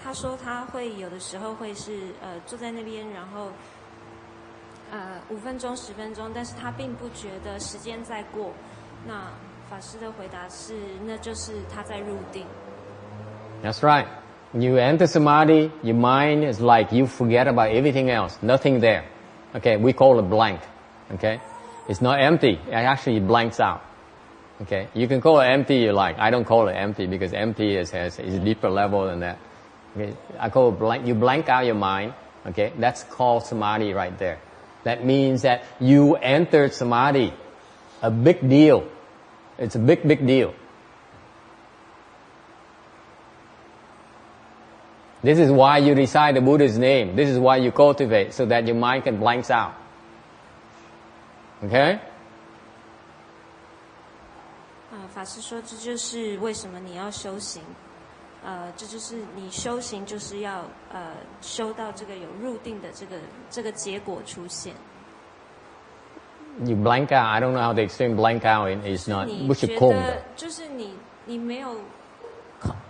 [SPEAKER 2] 他说他会有的时候会是坐在那边，然后5分钟10分钟，但是他并不觉得时间在过。那法师的回答是，那就是他在入定。
[SPEAKER 1] That's right. You enter samadhi, your mind is like you forget about everything else, nothing there. Okay, we call it blank. Okay, it's not empty. It actually blanks out. Okay, you can call it empty you like. I don't call it empty because empty is a deeper level than that. Okay, I call it blank. You blank out your mind. Okay, that's called samadhi right there. That means that you entered samadhi. A big deal. It's a big deal. This is why you recite the Buddha's name. This is why you cultivate, so that your mind can blank out. Okay?
[SPEAKER 2] 法师说，这就是为什么你要修行。这就是你修行，就是要修到这个有入定的这个结果出现。
[SPEAKER 1] You blank out. I don't know how to explain blank out is not.
[SPEAKER 2] 你觉得就是你没有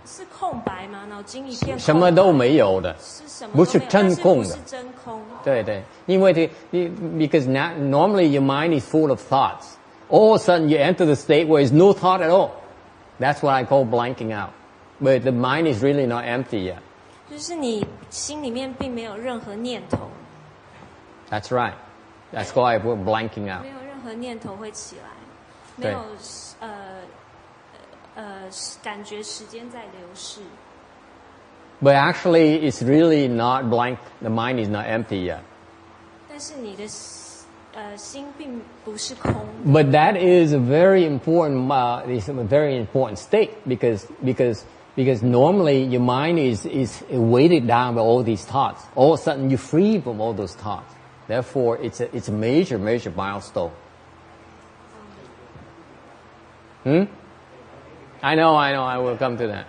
[SPEAKER 2] 是空白吗？脑筋一片空白，
[SPEAKER 1] 什么都没有的，
[SPEAKER 2] 是什么都没有，
[SPEAKER 1] 不是真空的，
[SPEAKER 2] 但是不是真空。
[SPEAKER 1] 对对，因为because normally your mind is full of thoughts. All of a sudden you enter the state where there's no thought at all. That's what I call blanking out. But the mind is really not empty yet.
[SPEAKER 2] 就是你心里面并没有任何念头。
[SPEAKER 1] That's right. That's why we're blanking out.
[SPEAKER 2] 没有任何念头会起来，没
[SPEAKER 1] 对
[SPEAKER 2] 有感觉时间在流逝。
[SPEAKER 1] But actually, it's really not blank. The mind is not empty yet.
[SPEAKER 2] 但是你的心并不是空。
[SPEAKER 1] But that is a very important, is a very important state because normally your mind is weighted down by all these thoughts. All of a sudden, you're free from all those thoughts. Therefore, it's a major milestone. I know. I will come to that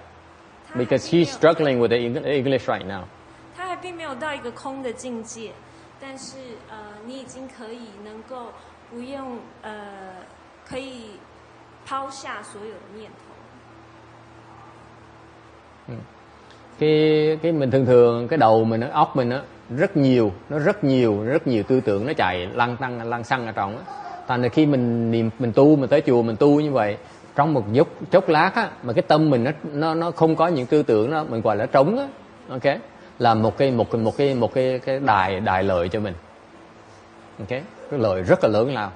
[SPEAKER 1] because he's struggling with the English right now.
[SPEAKER 2] 他还并没有到一个空的境界，但是你已经可以能够不用可以抛下所有的念头。
[SPEAKER 1] Cái mình thường cái đầu mình, óc mình rất nhiều tư tưởng nó chạy lăng xăng ở trong á. Thành ra khi mình tu, mình tới chùa mình tu như vậy, trong một chốc lát á, mà cái tâm mình nó không có những tư tưởng đó, mình gọi là trống á. Ok, là một cái đài lợi cho mình. Ok, cái lợi rất là lớn lao.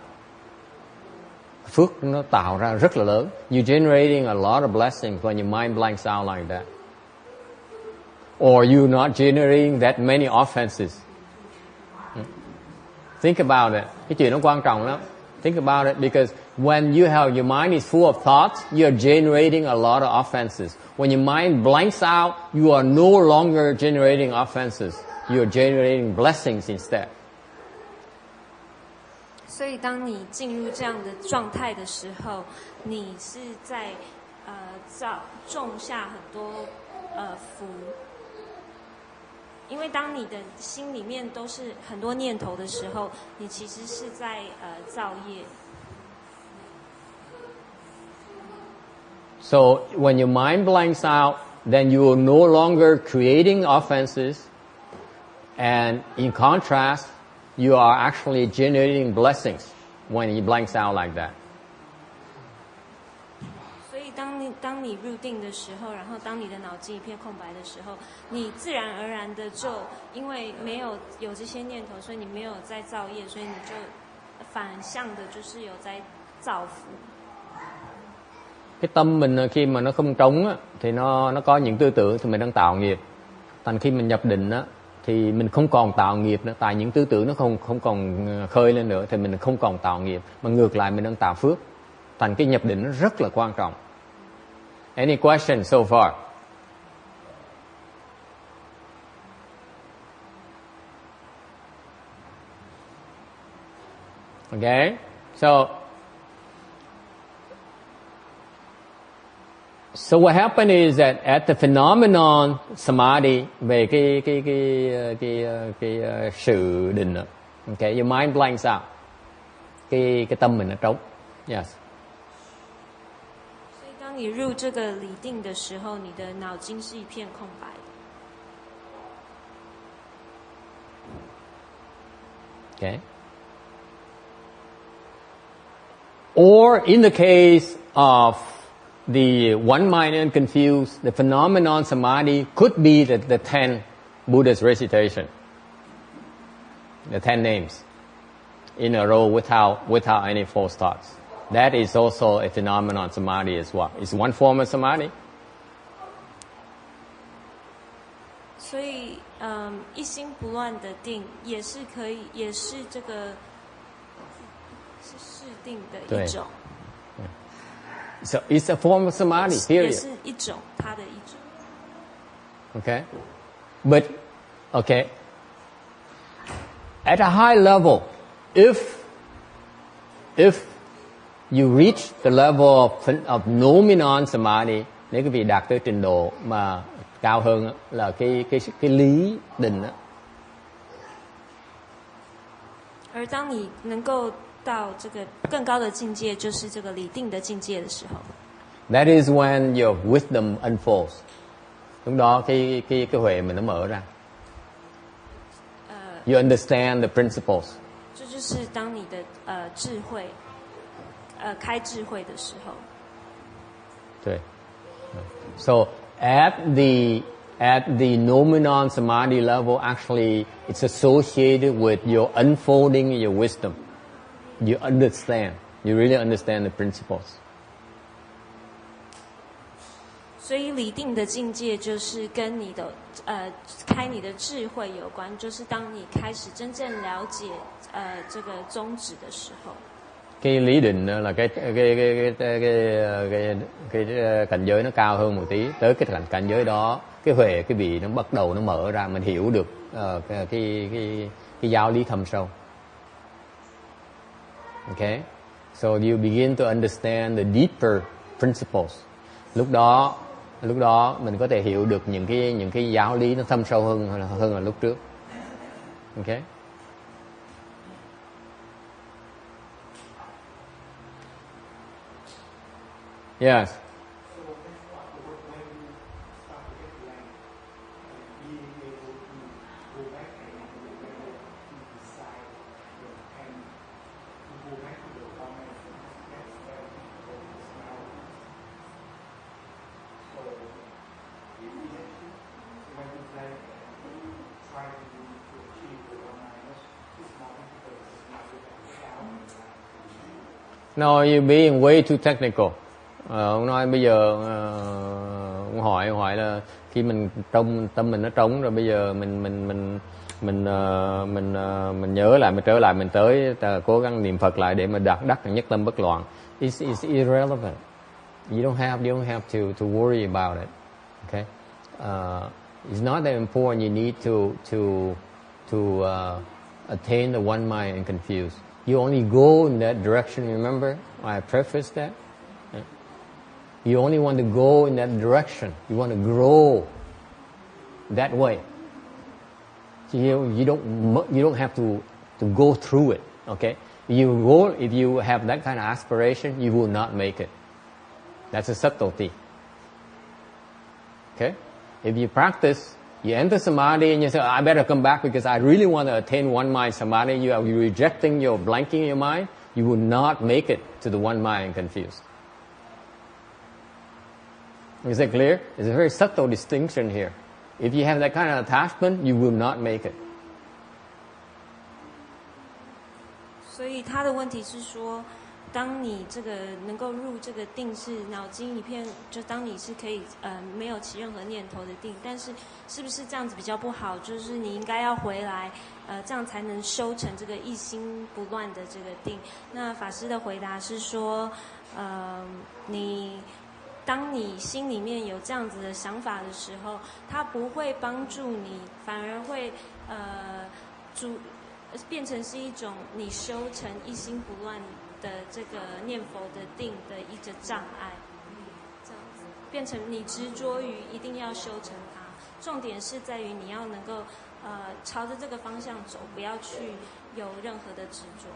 [SPEAKER 1] Phước nó tạo ra rất là lớn. You're generating a lot of blessings when your mind blanks out like that. Or you're not generating that many offenses. Think about it. Cái chuyện nó quan trọng lắm. Think about it because when you have your mind is full of thoughts, you're generating a lot of offenses. When your mind blanks out, you are no longer generating offenses. You're generating blessings instead.
[SPEAKER 2] 所以，当你进入这样的状态的时候，你是在种下很多福。因为当你的心里面都是很多念头的时候，你其实是在造业。
[SPEAKER 1] So when your mind blanks out, then you are no longer creating offenses, and in contrast, you are actually generating blessings when it blanks out like that.
[SPEAKER 2] 所以当你入定的时候，然后当你的脑筋一片空白的时候，你自然而然的就因为没有这些念头，所以你没有在造业，所以你就反向的就是有在造福。
[SPEAKER 1] Cái tâm mình khi mà nó không trống á, thì nó có những tư tưởng thì mình đang tạo nghiệp. Thành khi mình nhập định á, thì mình không còn tạo nghiệp nữa, tại những tư tưởng nó không còn khơi lên nữa thì mình không còn tạo nghiệp, mà ngược lại mình đang tạo phước. Thành cái nhập định nó rất là quan trọng. Any questions so far? Okay, so what happened is that at the phenomenon samadhi, về cái sự định, okay, your mind blanks out, cái tâm mình nó trống. Yes.
[SPEAKER 2] 所以当你入这个理定的时候，你的脑筋是一片空白的。
[SPEAKER 1] Okay. Or in the case of the one mind and confused, the phenomenon samadhi could be the 10 Buddha's recitation, the 10 names in a row without any false thoughts. That is also a phenomenon samadhi as well. It's one form of samadhi.
[SPEAKER 2] 所以，一心不乱的定也是可以，也是这个是释定的一种。
[SPEAKER 1] So it's a form of samadhi. Period.
[SPEAKER 2] 也是一种，它的一种。
[SPEAKER 1] Okay, but okay. At a high level, if you reach the level of nominal samadhi, nếu quý vị đạt tới trình độ mà cao hơn là cái lý định đó.
[SPEAKER 2] 而当你能够到这个更高的境界，就是这个理定的境界的时候
[SPEAKER 1] That is when your wisdom unfolds. Lúc đó cái huệ mình nó mở ra. You understand the principles.
[SPEAKER 2] 这就是当你的智慧开智慧的时候。
[SPEAKER 1] 对。So at the nominal samadhi level, actually, it's associated with your unfolding your wisdom. You understand. You really understand the principles.
[SPEAKER 2] 所以理定的境界就是跟你的开你的智慧有关，就是当你开始真正了解这个宗旨的时候。
[SPEAKER 1] Cái lý định là cái cảnh giới nó cao hơn một tí, tới cái cảnh giới đó cái huệ cái vị nó bắt đầu nó mở ra, mình hiểu được cái giáo lý thâm sâu. Okay, so you begin to understand the deeper principles. Lúc đó mình có thể hiểu được những cái giáo lý nó thâm sâu hơn là lúc trước. Okay. Yes. No, you're being way too technical. Ông nói bây giờ ông hỏi là khi mình trong tâm mình nó trống rồi, bây giờ mình nhớ lại, mình trở lại, mình tới cố gắng niệm Phật lại để mà đắc nhất tâm bất loạn. It's irrelevant. You don't have to worry about it. Okay, it's not that important. You need to attain the one mind and confused. You only go in that direction. Remember, I prefaced that. You only want to go in that direction. You want to grow that way. You don't have to go through it. Okay. If you have that kind of aspiration, you will not make it. That's a subtlety. Okay. If you practice, you enter samadhi and you say, I better come back because I really want to attain one mind samadhi. You are rejecting your blanking your mind. You will not make it to the one mind confused. Is that clear? It's a very subtle distinction here. If you have that kind of attachment, you will not make it.
[SPEAKER 2] 所以他的问题是说，当你这个能够入这个定是脑筋一片，就当你是可以没有起任何念头的定，但是是不是这样子比较不好？就是你应该要回来，这样才能修成这个一心不乱的这个定。那法师的回答是说，当你心里面有这样子的想法的时候，它不会帮助你，反而会变成是一种你修成一心不乱的这个念佛的定的一个障碍，这样子变成你执着于一定要修成它。重点是在于你要能够朝着这个方向走，不要去有任何的执着。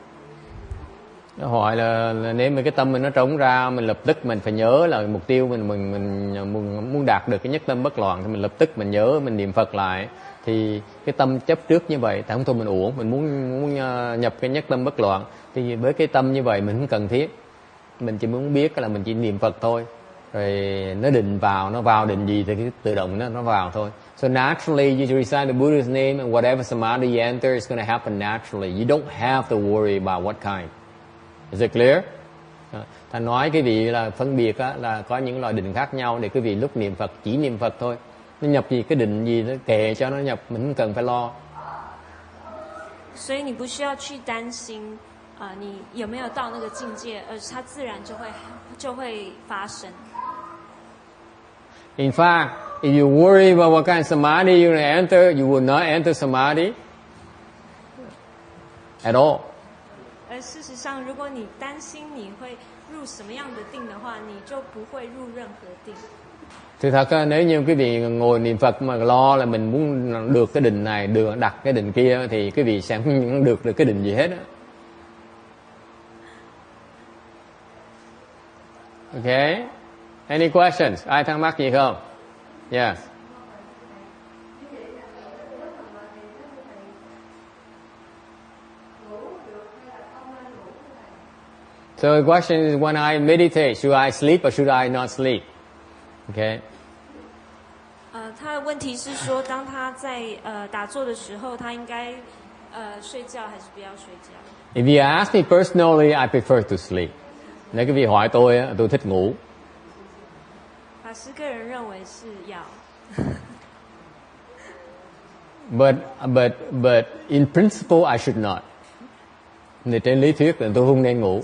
[SPEAKER 1] Nó hỏi là nếu mà cái tâm mình nó trống ra, mình lập tức mình phải nhớ là mục tiêu mình muốn đạt được cái nhất tâm bất loạn, thì mình lập tức mình nhớ, mình niệm Phật lại, thì cái tâm chấp trước như vậy, tại không thôi mình uổng, mình muốn nhập cái nhất tâm bất loạn, thì với cái tâm như vậy mình không cần thiết. mình chỉ muốn biết là mình chỉ niệm Phật thôi, rồi nó định vào, nó vào định gì thì tự động nó vào thôi. So naturally you recite the Buddha's name and whatever samadhi you enter is going to happen naturally. You don't have to worry about what kind. Is it clear? Ta nói quý vị là phân biệt á, là có những loại định khác nhau, để quý vị lúc niệm Phật chỉ niệm Phật thôi. Nó nhập gì cái định gì nó kệ cho nó nhập, mình không cần phải lo.
[SPEAKER 2] 所以你不需要去担心你有没有到那个境界，而它自然就会发生。
[SPEAKER 1] In fact, if you worry about what kind of samadhi you're going to enter, you will not enter samadhi at all.
[SPEAKER 2] 而事實上，如果你擔心你會入什麼樣的定的話，你就不會入任何定。
[SPEAKER 1] Thì thật ra nếu như quý vị ngồi niệm Phật mà lo là mình muốn được cái định này, được đặt cái định kia, thì quý vị sẽ không được cái định gì hết á. Okay. Any questions? Ai thắc mắc gì không? Yes. So the question is, when I meditate, should I sleep or should I not sleep? Okay.
[SPEAKER 2] 他的問題是說，當他在打坐的時候，他應該睡覺還是不要睡覺？
[SPEAKER 1] If you ask me personally, I prefer to sleep. Nếu quý vị hỏi tôi thích ngủ.
[SPEAKER 2] 法師個人認為是要。
[SPEAKER 1] But in principle, I should not. Nên trên lý thuyết là tôi không nên ngủ.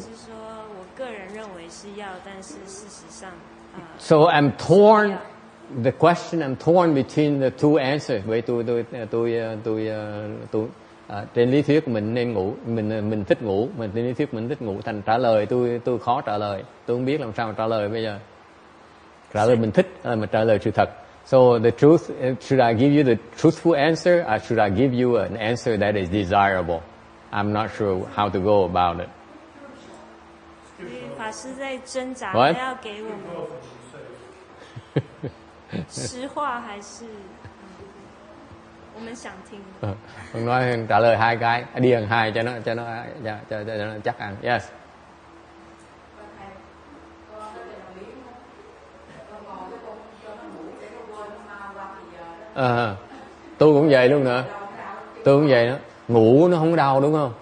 [SPEAKER 1] So I'm torn. The question, I'm torn between the two answers. Vậy tôi trên lý thuyết mình nên ngủ, mình thích ngủ, mình trên lý thuyết mình thích ngủ, thành trả lời tôi khó trả lời, tôi không biết làm sao mà trả lời bây giờ. Trả lời mình thích là mình trả lời sự thật. So the truth, should I give you the truthful answer, or should I give you an answer that is desirable? I'm not sure how to go about it.
[SPEAKER 2] 法師在掙扎，他要給我們實話還是我們想聽?
[SPEAKER 1] Không nói trả lời hai cái, đi ăn hai cho nó chắc ăn. Yes. Tôi cũng vậy luôn nữa. Tôi cũng vậy đó. Ngủ nó không đau đúng không?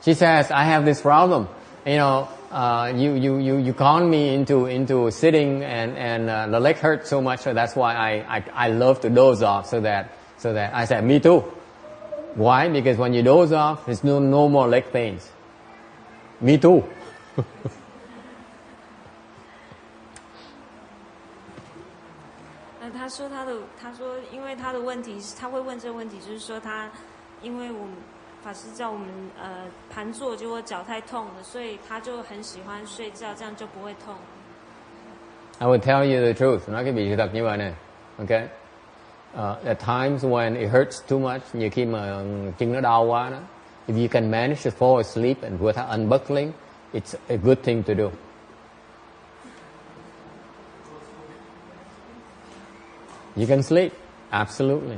[SPEAKER 1] She says, I have this problem. You know, you con me into sitting and the leg hurt so much, so that's why I love to doze off so that I said, me too. Why? Because when you doze off, there's no more leg pains. Me too.
[SPEAKER 2] 他说，因为他的问题是，他会问这个问题，就是说因为我们法師叫我們盤坐，結果腳太痛了，所以他就很喜歡睡覺，這樣就不會痛。
[SPEAKER 1] I will tell you the truth. Nói cái sự thật như vậy nè. Okay. At times when it hurts too much, nhiều khi mà chân nó đau quá đó, if you can manage to fall asleep and without unbuckling, it's a good thing to do. You can sleep, absolutely,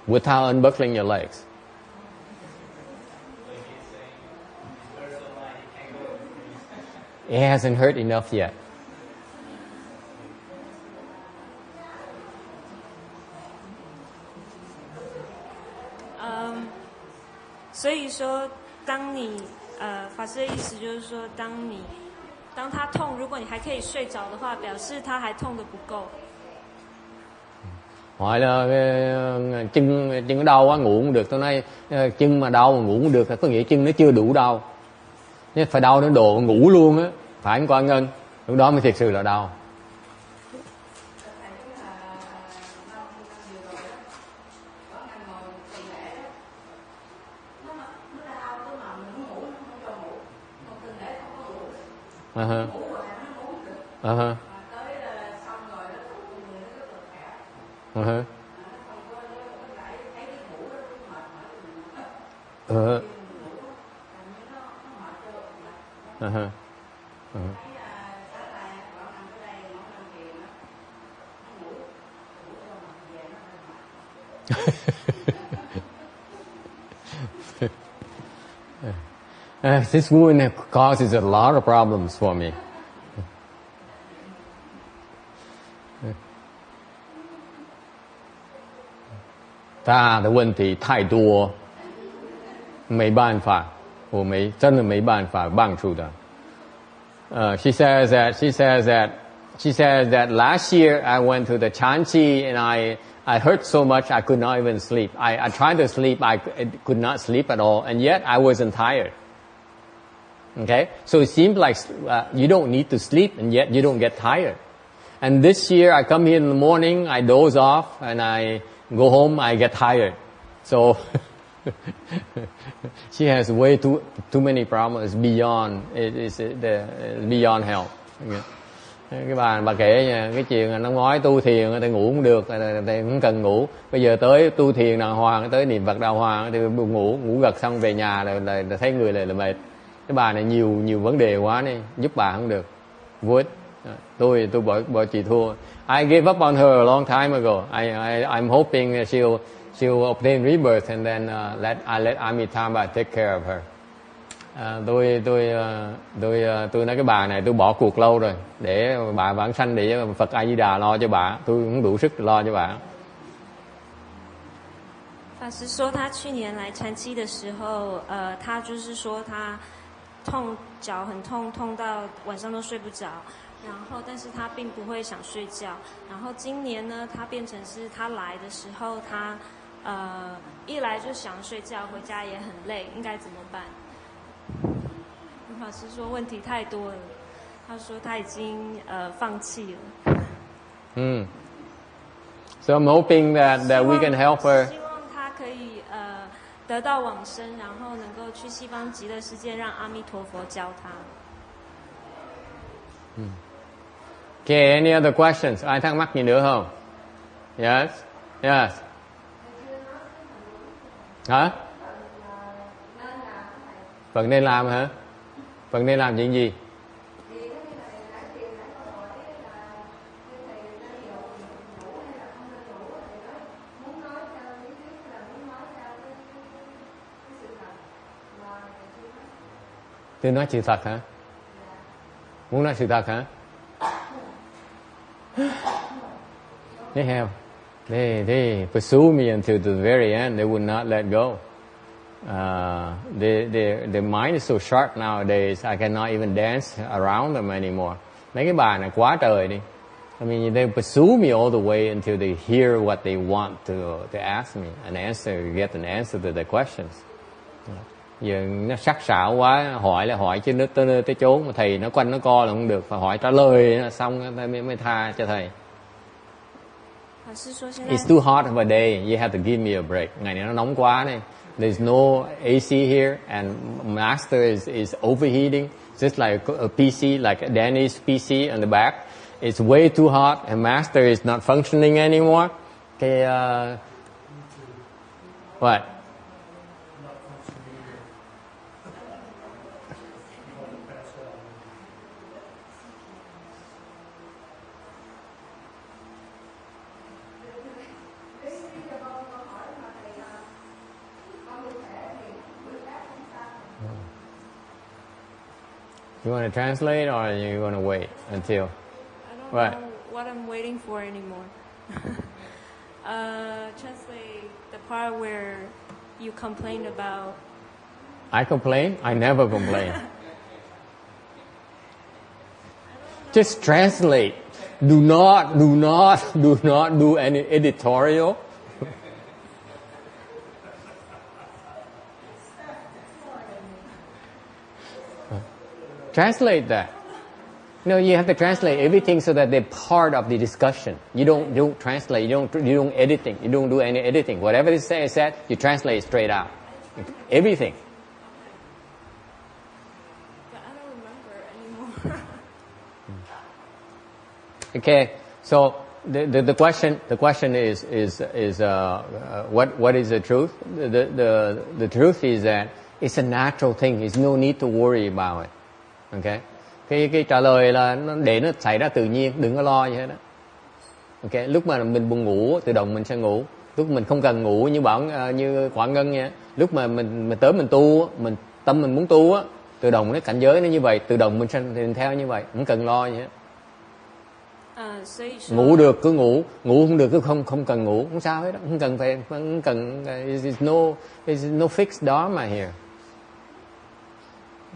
[SPEAKER 1] without unbuckling your legs. It hasn't hurt enough yet.
[SPEAKER 2] Um, 所以说，当你法師的意思就是說，當他痛，如果你還可以睡着的話，表示他還痛得不夠。
[SPEAKER 1] Hỏi là chân đau quá ngủ không được. Tôi nói chân mà đau mà ngủ không được, có nghĩa chân nó chưa đủ đau. Nếu phải đau đến độ ngủ luôn á, phải không Quan Ngân? Lúc đó mới thực sự là đau. This woman causes a lot of problems for me. Ta的问题太多，没办法，真的没办法帮助的。She says that last year I went to the Chanchi and I hurt so much I could not even sleep. I tried to sleep, I could not sleep at all, and yet I wasn't tired. Okay, so it seems like you don't need to sleep, and yet you don't get tired. And this year I come here in the morning, I doze off, and I go home, I get tired. So she has way too many problems beyond beyond help. Okay. Cái bà kể nha, cái chuyện năm ngoái tu thiền thì ngủ không được, thì không cần ngủ. Bây giờ tới tu thiền đàng hoàng, tới niệm Phật đàng hoàng thì buồn ngủ gật xong về nhà là thấy người là mệt. Cái bà này nhiều vấn đề quá này, giúp bà không được. Vô ích. Tôi bỏ chị thua. I gave up on her a long time ago. I'm hoping she'll obtain rebirth and then I let Amitabha take care of her. Tôi nói cái bà này tôi bỏ cuộc lâu rồi, để bà vãng sanh để Phật A Di Đà lo cho bà, tôi không đủ sức lo cho bà.
[SPEAKER 2] 法师说，他去年来禅期的时候，他就是说他脚很痛，痛到晚上都睡不着。然后，但是他并不会想睡觉。然后今年呢，他变成是他来的时候，他一来就想睡觉，回家也很累，应该怎么办？法师说问题太多了，他说他已经放弃了。
[SPEAKER 1] So I'm hoping that we can help her.
[SPEAKER 2] 希望他可以得到往生，然後能夠去西方極樂世界，讓阿彌陀佛教他。
[SPEAKER 1] Okay, any other questions? Ai thắc mắc gì nữa không? Yes, yes. Hả? Phật nên làm hả? Phật nên làm chuyện gì? Tôi nói sự thật hả? Muốn nói sự thật hả? They pursue me until the very end. They would not let go. Their mind is so sharp nowadays. I cannot even dance around them anymore. Mấy cái bà này quá trời đi. I mean, they pursue me all the way until they hear what they want to ask me, get an answer to their questions. Giờ nó sắc sảo quá, hỏi là hỏi chứ tới nơi tới chốn mà thầy nó quanh nó co là không được, phải hỏi trả lời xong mới tha cho thầy. It's too hot of a day. You have to give me a break. Ngày này nó nóng quá này. There's no AC here, and master is overheating, just like a PC, like Danny's PC on the back. It's way too hot, and master is not functioning anymore. Okay, what? You want to translate, or you want to wait until?
[SPEAKER 2] I don't know what I'm waiting for anymore. Translate the part where you complained about.
[SPEAKER 1] I complain? I never complain. Just translate. Do not do any editorial. Translate that. No, you have to translate everything so that they're part of the discussion. You don't translate. You don't editing. You don't do any editing. Whatever is said, you translate straight out. Everything.
[SPEAKER 2] But I don't remember anymore.
[SPEAKER 1] Okay. So the question is what is the truth? The truth is that it's a natural thing. There's no need to worry about it. Okay. Cái trả lời là để nó xảy ra tự nhiên, đừng có lo gì hết đó. Okay. Lúc mà mình buồn ngủ, tự động mình sẽ ngủ. Lúc mình không cần ngủ như Quảng Ngân nha. Lúc mà mình tới mình tu, mình tâm mình muốn tu á, tự động cái cảnh giới nó như vậy, tự động mình theo như vậy, không cần lo gì hết. Ngủ được cứ ngủ, ngủ không được cứ không cần ngủ, không sao hết đó, không cần there's no fixed dharma here.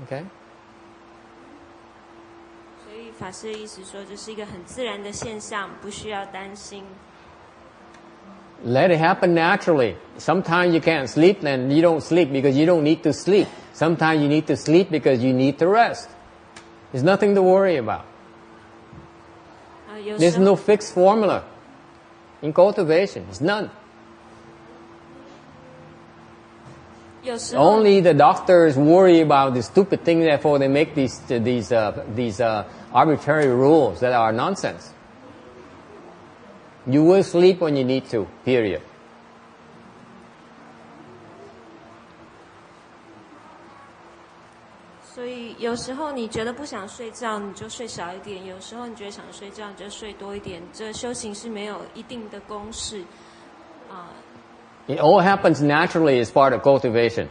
[SPEAKER 1] Okay.
[SPEAKER 2] 所以法师的意思说，这是一个很自然的现象，不需要担心。
[SPEAKER 1] Let it happen naturally. Sometimes you can't sleep, then you don't sleep because you don't need to sleep. Sometimes you need to sleep because you need to rest. There's nothing to worry about. There's no fixed formula in cultivation. It's none. Only the doctors worry about the stupid thing, therefore they make these arbitrary rules that are nonsense. You will sleep when you need to, period.
[SPEAKER 2] 所以有时候你觉得不想睡觉，你就睡少一点；有时候你觉得想睡觉，你就睡多一点。这修行是没有一定的公式啊。
[SPEAKER 1] It all happens naturally as part of cultivation.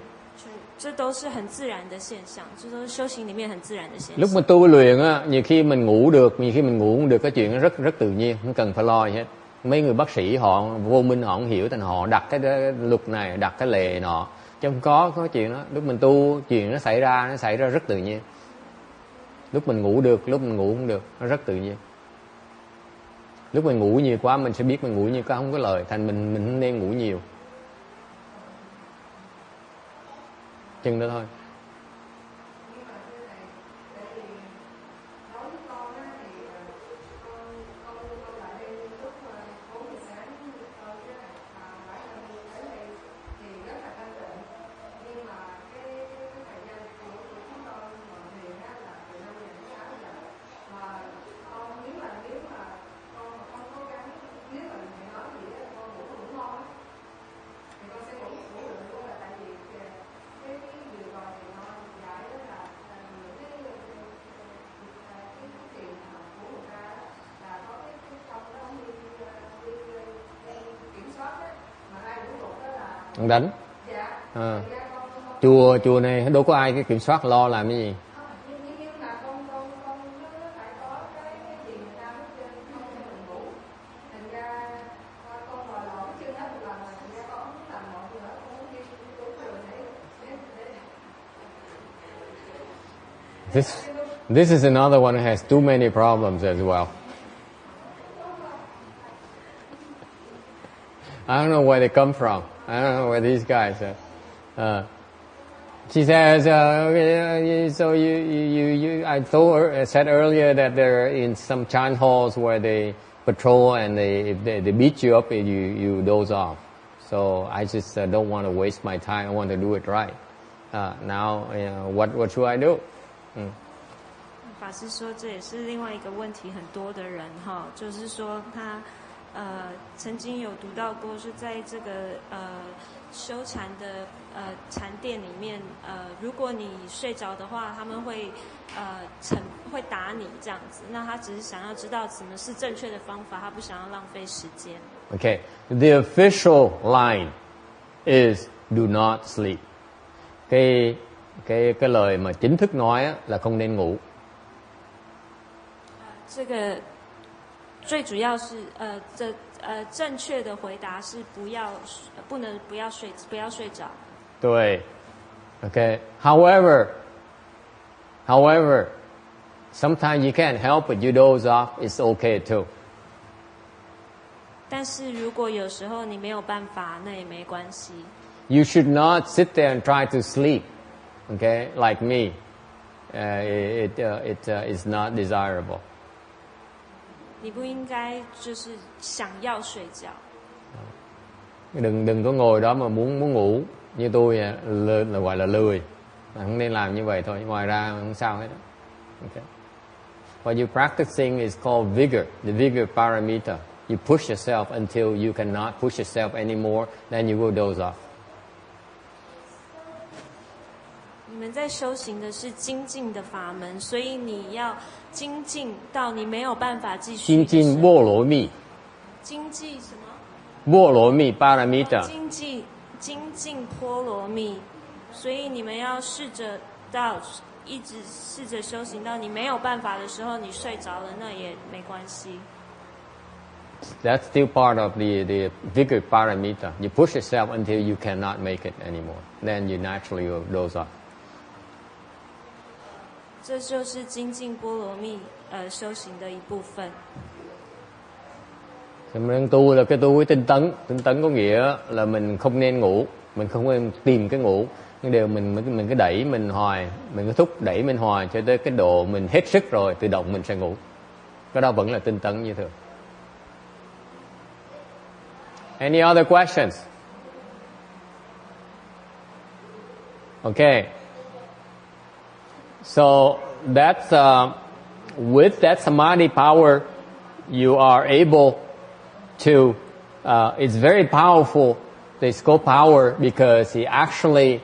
[SPEAKER 2] 这都是很自然的现象，这都是修行里面很自然的现象。
[SPEAKER 1] Lúc mà tu luyện á, nhiều khi mình ngủ được, nhiều khi mình ngủ không được, cái chuyện nó rất tự nhiên, không cần phải lo gì hết. Mấy người bác sĩ họ vô minh, họ không hiểu, thành họ đặt cái luật này, đặt cái lệ nọ, chứ không có chuyện đó. Lúc mình tu, chuyện nó xảy ra rất tự nhiên. Lúc mình ngủ được, lúc mình ngủ không được, nó rất tự nhiên. Lúc mình ngủ nhiều quá, mình sẽ biết mình ngủ nhiều quá không có lợi, thành mình không nên ngủ nhiều. Chừng đó thôi. Ông đánh. Chùa này đâu có ai cái kiểm soát, lo làm cái gì. This is another one that has too many problems as well. I don't know where they come from. I don't know where these guys are. She says, so I said earlier that they're in some chan halls where they patrol and they beat you up and you doze off. So I just don't want to waste my time. I want to do it right. Now, what should I do?
[SPEAKER 2] 法师说，这也是另外一个问题，很多的人哈，就是说他曾经有读到过，是在这个修禅的禅店里面，如果你睡着的话，他们会会打你这样子。那他只是想要知道什么是正确的方法，他不想要浪费时间。
[SPEAKER 1] Okay, the official line is do not sleep. Cái lời mà chính thức nói á, là không nên ngủ.
[SPEAKER 2] 这个最主要是正确的回答是不要睡着。
[SPEAKER 1] 对 ，Okay. However, sometimes you can't help it. You doze off. It's okay too.
[SPEAKER 2] 但是如果有时候你没有办法，那也没关系。
[SPEAKER 1] You should not sit there and try to sleep. Okay, like me. It is not desirable.
[SPEAKER 2] 你不应该就是想要睡觉。
[SPEAKER 1] Đừng có ngồi đó mà muốn ngủ như tôi là gọi là lười. Không nên làm như vậy thôi. Ngoài ra không sao hết. Okay. What you're practicing is called vigor, the vigor paramita. You push yourself until you cannot push yourself anymore, then you will doze off.
[SPEAKER 2] 你们在修行的是精进的法门，所以你要精进到你没有办法继续。精
[SPEAKER 1] 进波罗蜜。
[SPEAKER 2] 精进什么？
[SPEAKER 1] 波罗蜜 paramita。
[SPEAKER 2] 精进波罗蜜。所以你们要试着一直试着修行到你没有办法的时候，你睡着了，那也没关系。
[SPEAKER 1] That's still part of the vigor paramita. You push yourself until you cannot make it anymore. Then you naturally will doze off.
[SPEAKER 2] 这就是精进波罗蜜修行的一部分。
[SPEAKER 1] Mình tu là cái tu với tinh tấn có nghĩa là mình không nên ngủ, mình không nên tìm cái ngủ, nhưng điều mình cứ đẩy mình hoài, mình cứ thúc đẩy mình hoài cho tới cái độ mình hết sức rồi tự động mình sẽ ngủ. Cái đó vẫn là tinh tấn như thường. Any other questions? Okay. So that's with that samadhi power, you are able to. It's very powerful. The scope power because it actually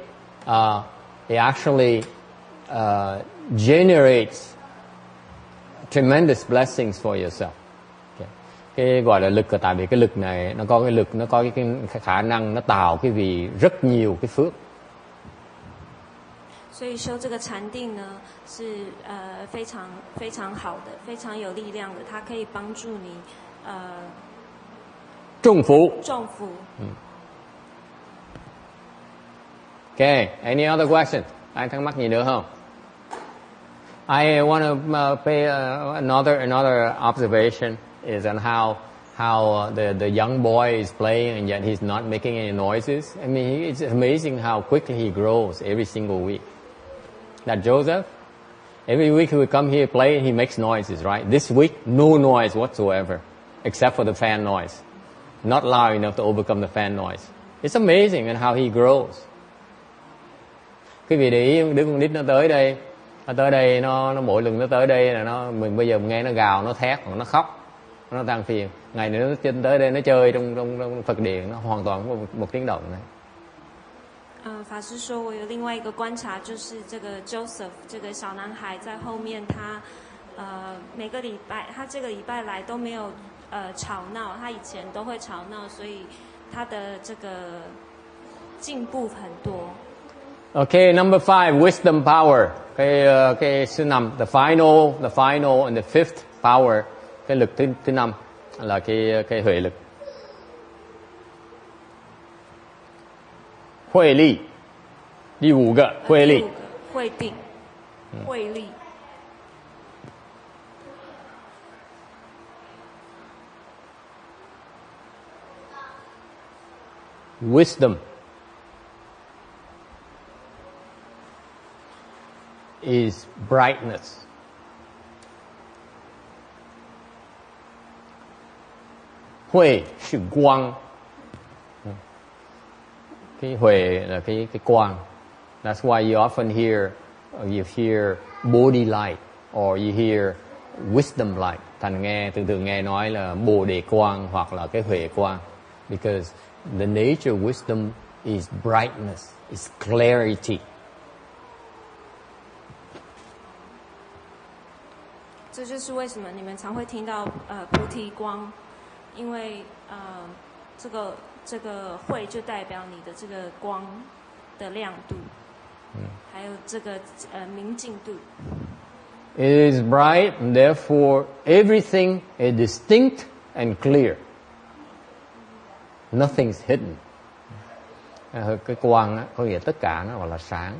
[SPEAKER 1] generates tremendous blessings for yourself. Cái gọi là lực là tại vì cái lực này nó có cái lực, nó có cái khả năng nó tạo cái vì rất nhiều cái phước.
[SPEAKER 2] 所以修这个禅定呢，是非常非常好的，非常有力量的，它可以帮助你
[SPEAKER 1] 种福。
[SPEAKER 2] 种福。
[SPEAKER 1] Okay, any other question? Ai thắc mắc gì nữa không? I want to pay another observation is on how the young boy is playing and yet he's not making any noises. I mean, it's amazing how quickly he grows every single week. That Joseph, every week he would come here play and he makes noises, right? This week, no noise whatsoever, except for the fan noise. Not loud enough to overcome the fan noise. It's amazing and how he grows. Quý vị để ý đứa con nít nó tới đây, nó mỗi lần nó tới đây là mình bây giờ mình nghe nó gào, nó thét, hoặc nó khóc, nó than phiền. Ngày nữa nó trên tới đây nó chơi trong Phật điện, nó hoàn toàn không có một tiếng động này.
[SPEAKER 2] 法师说，我有另外一个观察，就是这个 Joseph 这个小男孩在后面，他每个礼拜，他这个礼拜来都没有吵闹，他以前都会吵闹，所以他的这个进步很多。
[SPEAKER 1] Okay, number 5, wisdom power. Cái số 5, the final and the fifth power. Cái lực thứ 5 là cái huệ lực. Huệ lực. 第5个慧力。
[SPEAKER 2] 慧定，慧力。
[SPEAKER 1] Wisdom is brightness. Huệ là quang. Cái huệ là cái quang. That's why you often hear body light or you hear wisdom light. Thành thường nghe nói là bồ đề quang hoặc là cái huệ quang. Because the nature of wisdom is brightness, is clarity.
[SPEAKER 2] 这就是为什么你们常会听到菩提光，因为这个慧就代表你的这个光的亮度，还有这个明净度。
[SPEAKER 1] It is bright, and therefore everything is distinct and clear. Nothing's hidden. Cái quang á, có nghĩa tất cả nó gọi là sáng,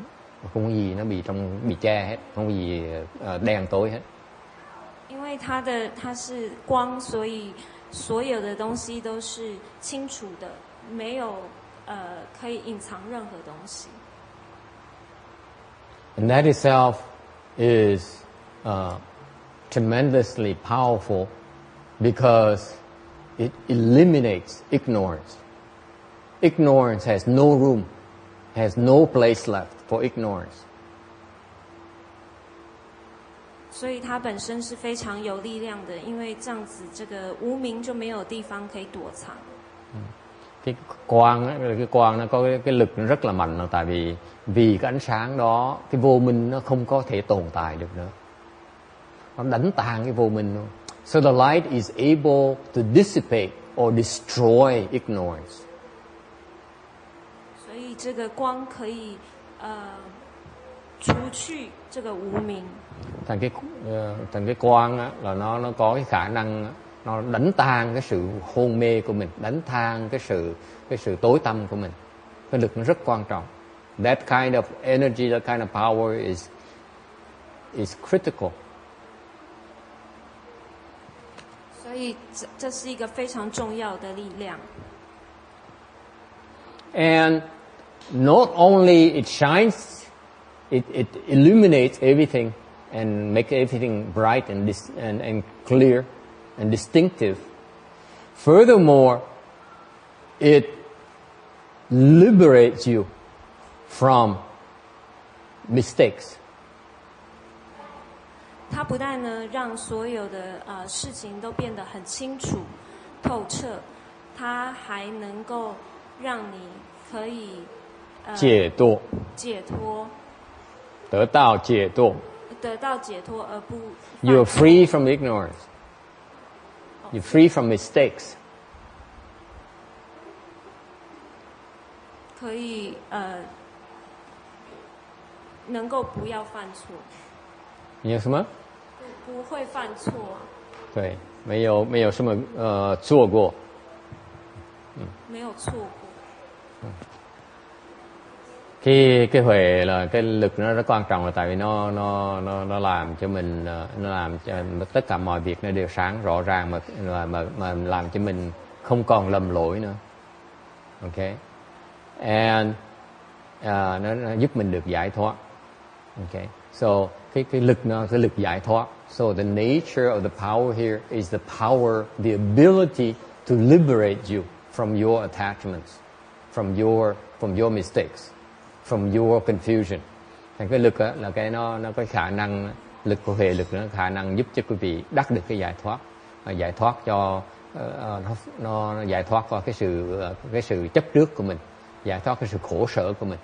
[SPEAKER 1] không có gì nó bị che hết, không có gì đen tối hết.
[SPEAKER 2] 因为它是光，所以所有的东西都是清楚的，没有可以隐藏任何东西。
[SPEAKER 1] And that itself is tremendously powerful because it eliminates ignorance. Ignorance has no room, has no place left for ignorance.
[SPEAKER 2] 所以它本身是非常有力量的，因为这样子这个无明就没有地方可以躲藏。
[SPEAKER 1] Cái quang nó có cái lực nó rất là mạnh, là tại vì cái ánh sáng đó, cái vô minh nó không có thể tồn tại được nữa, nó đánh tan cái vô minh luôn. So the light is able to dissipate or destroy ignorance.
[SPEAKER 2] 所以这个光可以除去这个无明。
[SPEAKER 1] Thành cái quang á, là nó có cái khả năng nó đánh tan cái sự hôn mê của mình, đánh tan cái sự tối tăm của mình. Cái lực nó rất quan trọng. That kind of energy, that kind of power is critical.
[SPEAKER 2] 所以这是一个非常重要的力量。
[SPEAKER 1] And not only it shines, it illuminates everything and makes everything bright and clear and distinctive. Furthermore, it liberates you from mistakes.
[SPEAKER 2] 它不但呢让所有的事情都变得很清楚透彻，它还能够让你可以
[SPEAKER 1] 解脱，得到解脱而不 You are free from ignorance. You're free from mistakes.
[SPEAKER 2] 可以能够不要犯错。
[SPEAKER 1] 你有什么？
[SPEAKER 2] 不会犯错。
[SPEAKER 1] 对，没有什么做过。
[SPEAKER 2] 没有错过。
[SPEAKER 1] Cái huệ là cái lực nó rất quan trọng, là tại vì nó làm cho mình, nó làm cho tất cả mọi việc nó đều sáng rõ ràng, mà làm cho mình không còn lầm lỗi nữa. Okay, and nó giúp mình được giải thoát. Okay, so cái lực giải thoát. So the nature of the power here is the power, the ability to liberate you from your attachments, from your mistakes, from your confusion. Thành cái lực là cái nó có khả năng, lực của huệ lực nó có khả năng giúp cho quý vị đắc được cái giải thoát, giải thoát cho nó giải thoát qua cái sự chấp trước của mình, giải thoát cái sự khổ sở của mình.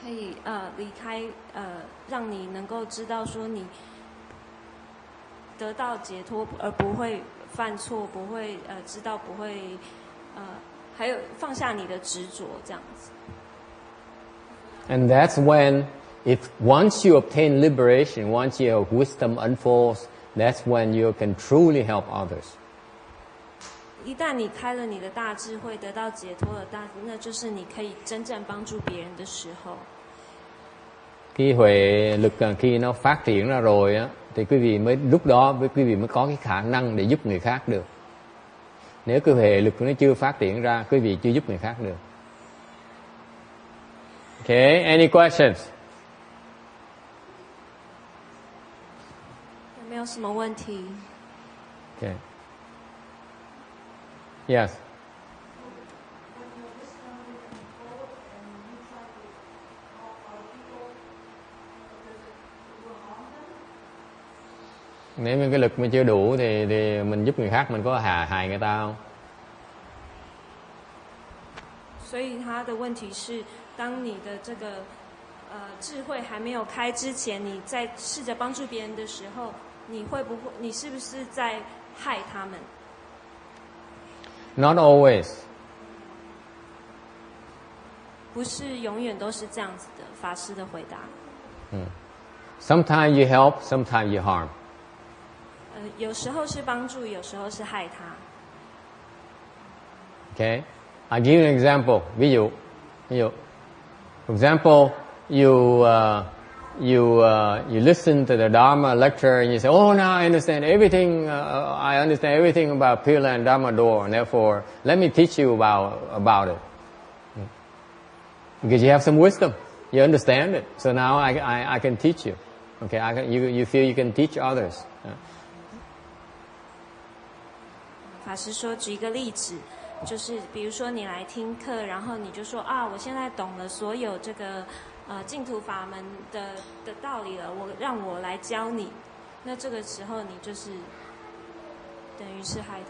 [SPEAKER 2] 可以离开让你能够知道说你得到解脱，而不会犯错，不会知道不会还有放下你的执着，这样子。
[SPEAKER 1] And that's when, if once you obtain liberation, once your wisdom unfolds, that's when you can truly help others.
[SPEAKER 2] 一旦你开了你的大智慧，得到解脱了，那就是你可以真正帮助别人的时候。
[SPEAKER 1] Khi huệ lực khi nó phát triển ra rồi á, thì quý vị mới lúc đó quý vị mới có cái khả năng để giúp người khác được. Nếu cái huệ lực nó chưa phát triển ra, quý vị chưa giúp người khác được. Okay, any questions?
[SPEAKER 2] 有没有什么问题？
[SPEAKER 1] Okay. Yes. Nếu như cái lực mình chưa đủ thì mình giúp người khác, mình có hại người ta không?
[SPEAKER 2] 所以他的问题是，当你的这个智慧还没有开之前，你在试着帮助别人的时候，你是不是在害他们？
[SPEAKER 1] Not always.
[SPEAKER 2] 不是永远都是这样子的，法师的回答。
[SPEAKER 1] Sometimes you help, sometimes you harm.
[SPEAKER 2] 有时候是帮助，有时候是害他。
[SPEAKER 1] Okay, I'll give you an example. Ví dụ, for example, you listen to the Dharma lecture and you say, "Oh, now I understand everything. I understand everything about Pureland Dharma door, and therefore, let me teach you about it." Because you have some wisdom, you understand it. So now I can teach you. Okay, you feel you can teach others.
[SPEAKER 2] 法师说，举一个例子，就是比如说你来听课，然后你就说啊，我现在懂了所有这个净土法门的道理了，让我来教你。那这个时候你就是等于是害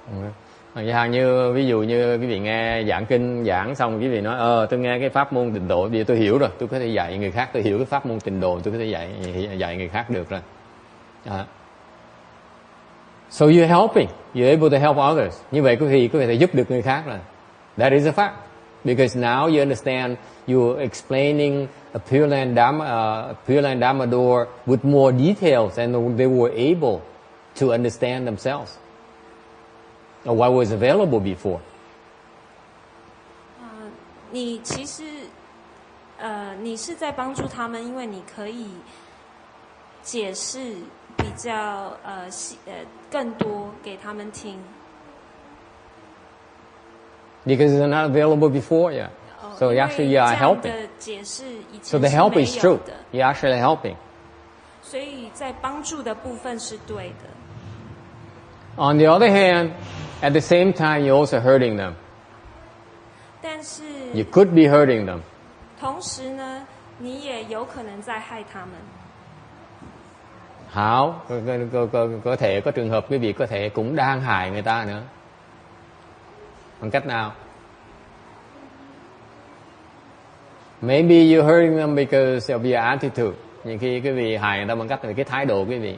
[SPEAKER 2] 他们。
[SPEAKER 1] Chẳng hạn như ví dụ như quý vị nghe giảng kinh giảng xong, quý vị nói tôi nghe cái pháp môn tịnh độ, bây giờ tôi hiểu rồi, tôi có thể dạy người khác, tôi hiểu cái pháp môn tịnh độ, tôi có thể dạy người khác được rồi. So you're helping, you're able to help others. Như vậy quý vị có thể giúp được người khác rồi. That is a fact. because now you understand you're explaining a Pureland Dharma door with more details than they were able to understand themselves or what was available before.
[SPEAKER 2] 你其实你是在帮助他们，因为你可以解释比较更多给他们听。
[SPEAKER 1] Because it's not available before yet. So actually you are helping. So the help is true. You're actually helping.
[SPEAKER 2] 所以在帮助的部分是对的。
[SPEAKER 1] On the other hand, at the same time you're also hurting them.
[SPEAKER 2] 但是
[SPEAKER 1] You could be hurting them.
[SPEAKER 2] 同时呢，你也有可能在害他们。
[SPEAKER 1] Hảo, có thể có trường hợp quý vị có thể cũng đang hại người ta nữa. Bằng cách nào? Maybe you're hurting them because of your attitude. Nhiều khi quý vị hại người ta bằng cách là cái thái độ quý vị.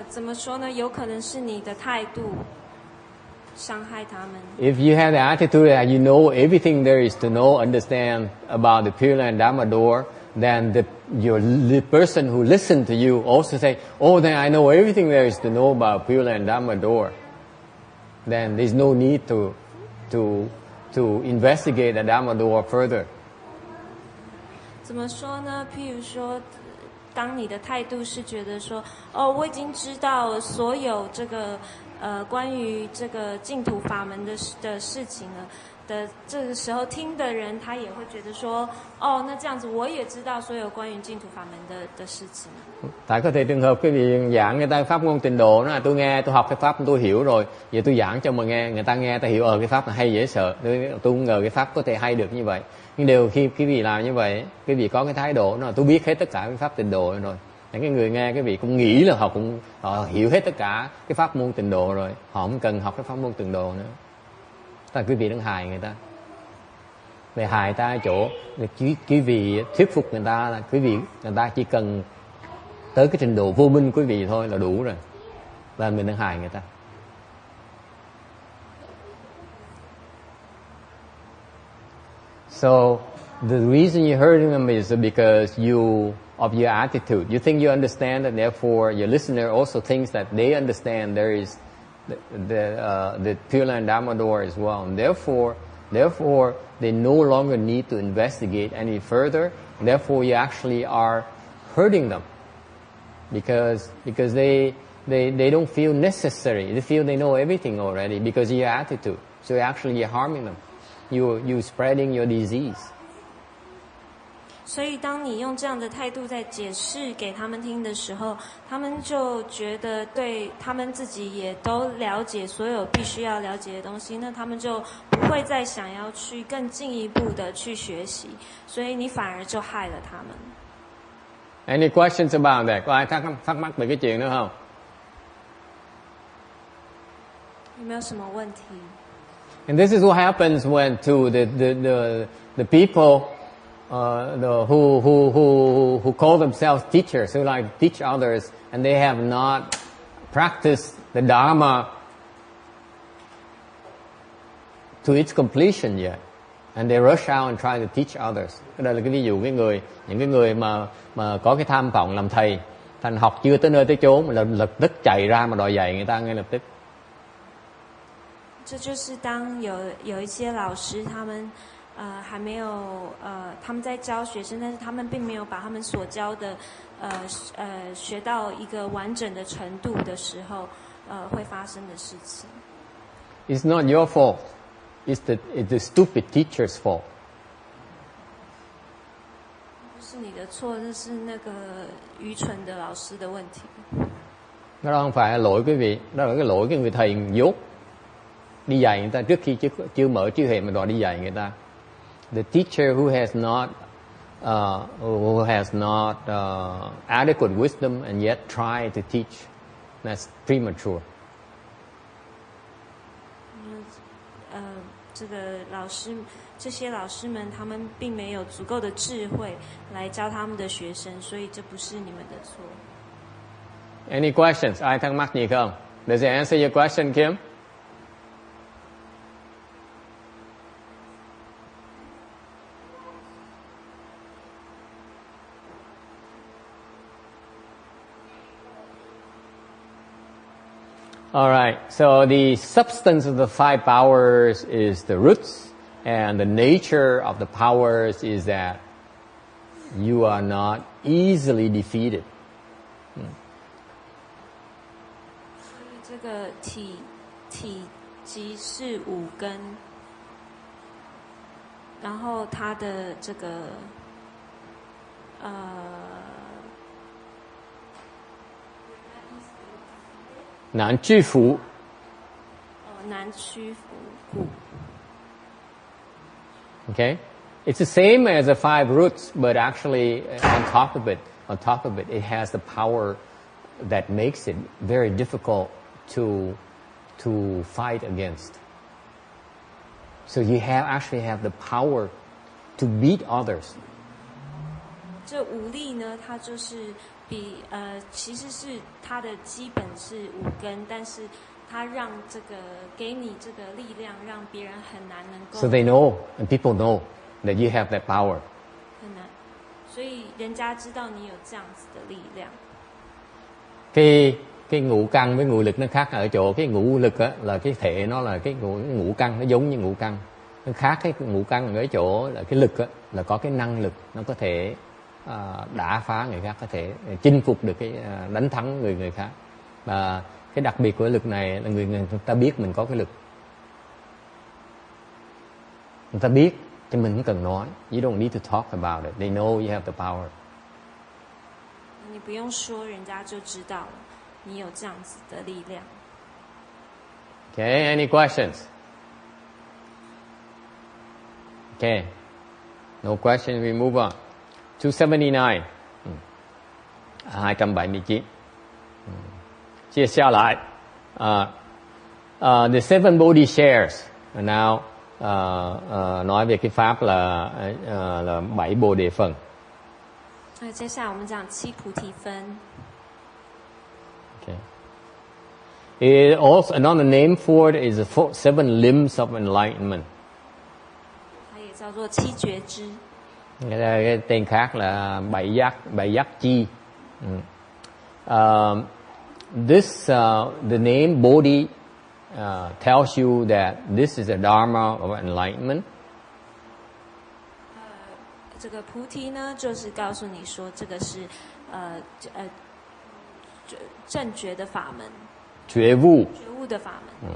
[SPEAKER 2] 怎么说呢？有可能是你的态度伤害他们。
[SPEAKER 1] If you have the attitude that you know everything there is to know, understand about the Pureland Dharma door, then the person who listened to you also say, oh, then I know everything there is to know about Pureland Dharma door. Then there's no need to investigate the Dharma door further.
[SPEAKER 2] 怎么说呢？譬如说，当你的态度是觉得说，哦，我已经知道所有这个关于这个净土法门的事情了的这个时候，听的人他也会觉得说，哦，那这样子我也知道所有关于净土法门的事情。
[SPEAKER 1] Tại có thể trường hợp quý vị giảng người ta pháp môn tịnh độ, nó là tôi nghe, tôi học cái pháp tôi hiểu rồi, vậy tôi giảng cho mà nghe, người ta nghe, ta hiểu cái pháp là hay dễ sợ, tôi không ngờ cái pháp có thể hay được như vậy. Nhưng đều khi quý vị làm như vậy, quý vị có cái thái độ nó là tôi biết hết tất cả cái pháp tịnh độ rồi. Những cái người nghe quý vị cũng nghĩ là họ hiểu hết tất cả cái pháp môn tịnh độ rồi, họ không cần học cái pháp môn tịnh độ nữa. Tại quý vị đang hại người ta. Về hại ta ở chỗ quý vị thuyết phục người ta là người ta chỉ cần tới cái trình độ vô minh quý vị thôi là đủ rồi, là mình đang hại người ta. So the reason you're hurting them is because of your attitude. You think you understand, and therefore your listener also thinks that they understand there is the Pureland Dharma door as well, and therefore they no longer need to investigate any further. And therefore you actually are hurting them because they don't feel necessary. They feel they know everything already because of your attitude. So actually you're harming them. You spreading your disease.
[SPEAKER 2] 所以当你用这样的态度在解释给他们听的时候，他们就觉得对他们自己也都了解所有必须要了解的东西，那他们就不会再想要去更进一步的去学习，所以你反而就害了他们。
[SPEAKER 1] Any questions about that? Có ai thắc mắc về cái chuyện đó không?
[SPEAKER 2] 有没有什么问题？
[SPEAKER 1] And this is what happens when to the people who call themselves teachers, who like to teach others, and they have not practiced the Dharma to its completion yet, and they rush out and try to teach others. Đây là cái ví dụ những cái người mà có cái tham vọng làm thầy, thành học chưa tới nơi tới chốn mà lập tức chạy ra mà đòi dạy người ta ngay lập tức.
[SPEAKER 2] 这就是当有一些老师他们还没有他们在教学生，但是他们并没有把他们所教的学到一个完整的程度的时候会发生的事情。
[SPEAKER 1] It's not your fault. It's the stupid teacher's fault.
[SPEAKER 2] 不是你的错，这是那个愚蠢的老师的问题。
[SPEAKER 1] Đó không phải là lỗi quý vị, đó là cái lỗi cái người thầy dốt đi dạy người ta trước khi chưa mở trí huệ mà đòi đi dạy người ta. The teacher who has not adequate wisdom and yet try to teach, that's premature.
[SPEAKER 2] 这些老师们，他们并没有足够的智慧来教他们的学生，所以这不是你们的错。
[SPEAKER 1] Any questions? Ai thắc mắc gì không? Does it answer your question, Kim? All right. So the substance of the five powers is the roots, and the nature of the powers is that you are not easily defeated.
[SPEAKER 2] 所以这个体即是五根，然后它的这个
[SPEAKER 1] 难屈服。
[SPEAKER 2] 难屈服。
[SPEAKER 1] Okay, it's the same as the five roots, but actually on top of it, it has the power that makes it very difficult to fight against. So you actually have the power to beat others.
[SPEAKER 2] 这五力呢，它就是其实是它的基本是五根，但是它让这个给你这个力量，让别人很难能够。
[SPEAKER 1] So they know, and people know that you have that power.
[SPEAKER 2] 很难，所以人家知道你有这样子的力量。
[SPEAKER 1] Cái ngũ căn với ngũ lực nó khác ở chỗ cái ngũ lực á, là cái thể nó là cái ngũ căn, nó giống như ngũ căn. Nó khác cái ngũ căn ở chỗ là cái lực á, là có cái năng lực, nó có thể đả phá người khác, có thể chinh phục được đánh thắng người khác. Và cái đặc biệt của lực này là người ta biết mình có cái lực. Người ta biết, chứ mình không cần nói. You don't need to talk about it. They know you have the power.
[SPEAKER 2] 你不用说，人家就知道了，你有这样子的力量。
[SPEAKER 1] Okay, any questions? Okay, no questions, we move on. 279. 279. 接下来 the seven body shares. Now nói về cái pháp là 7 bồ đề phần.
[SPEAKER 2] 接下来我们讲七菩提分。
[SPEAKER 1] Okay. It also another name for it is the seven limbs of enlightenment.
[SPEAKER 2] 它也叫做七觉支。
[SPEAKER 1] Cái tên khác là bảy giác chi. The name Bodhi tells you that this is a dharma of enlightenment.
[SPEAKER 2] 这个菩提呢，就是告诉你说，这个是正觉的法门。
[SPEAKER 1] 觉悟
[SPEAKER 2] 的法門。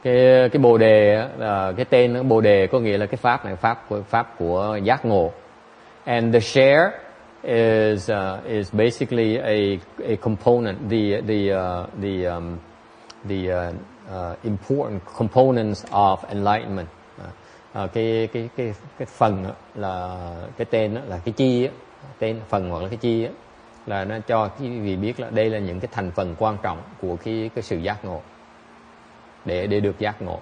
[SPEAKER 1] cái bồ đề, cái tên bồ đề có nghĩa là cái pháp này, pháp của giác ngộ. And the share is basically a component, the important components of enlightenment. Cái phần là cái tên là cái chi, tên phần hoặc là cái chi là nó cho quý vị biết là đây là những cái thành phần quan trọng của cái sự giác ngộ, để được giác ngộ.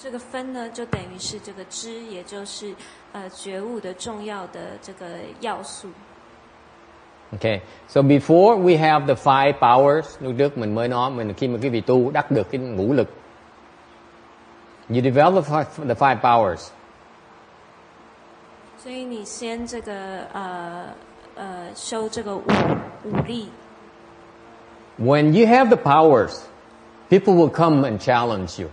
[SPEAKER 2] 这个分呢，就等于是这个知，也就是觉悟的重要的这个要素。
[SPEAKER 1] Okay, so before we have the five powers, lúc trước mình mới nói, khi mà quý vị tu đắc được cái ngũ lực, you develop the five powers.
[SPEAKER 2] 所以你先这个修这个五力。
[SPEAKER 1] When you have the powers, people will come and challenge you.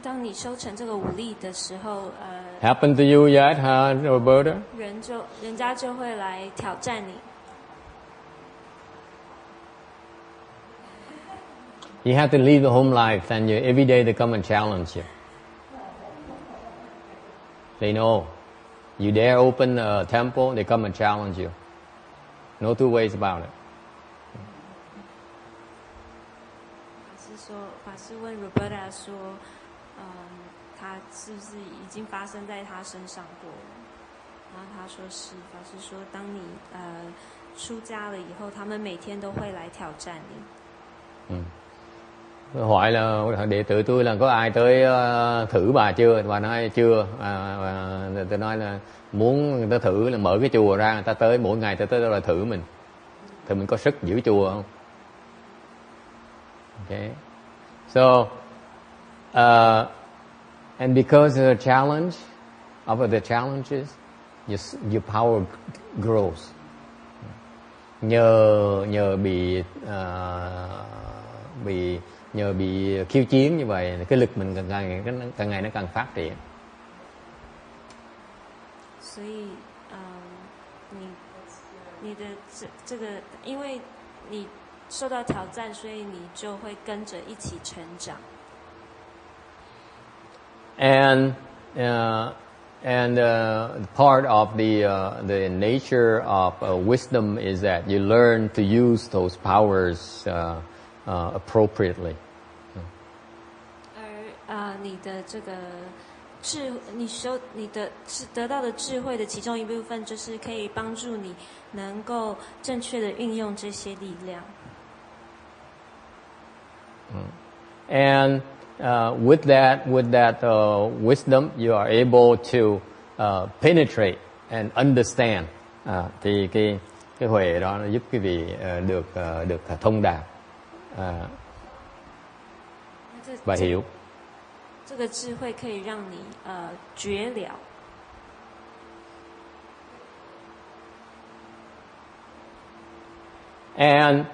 [SPEAKER 2] 当你修成这个五力的时候
[SPEAKER 1] ，Happen to you yet, huh, Roberta?
[SPEAKER 2] 人家就会来挑战你。
[SPEAKER 1] You have to live the home life, and every day they come and challenge you. They know. You dare open a temple, they come and challenge you. No two ways about it.
[SPEAKER 2] 法师问 Roberta 说，他是不是已经发生在他身上过了？然后他说是。法师说，当你出家了以后，他们每天都会来挑战你。
[SPEAKER 1] Hỏi là đệ tử tôi là có ai tới thử bà chưa? Bà nói chưa. Tôi nói là muốn người ta thử là mở cái chùa ra, người ta tới mỗi ngày ta tới đó là thử mình. Thì mình có sức giữ chùa không? Okay. So, and because of the challenge, of the challenges, your power grows. Nhờ bị bị khiêu chiến như vậy, cái lực mình càng ngày nó càng phát triển.
[SPEAKER 2] 所以，你的这个，因为你受到挑战，所以你就会跟着一起成长。
[SPEAKER 1] And part of the nature of wisdom is that you learn to use those powers appropriately.
[SPEAKER 2] 而你的这个你得到的智慧的其中一部分，就是可以帮助你能够正确的运用这些力量。
[SPEAKER 1] And with that wisdom, you are able to penetrate and understand. Thì cái huệ đó nó giúp quý vị được thông đạt và hiểu.
[SPEAKER 2] 这个智慧可以让你觉了。
[SPEAKER 1] And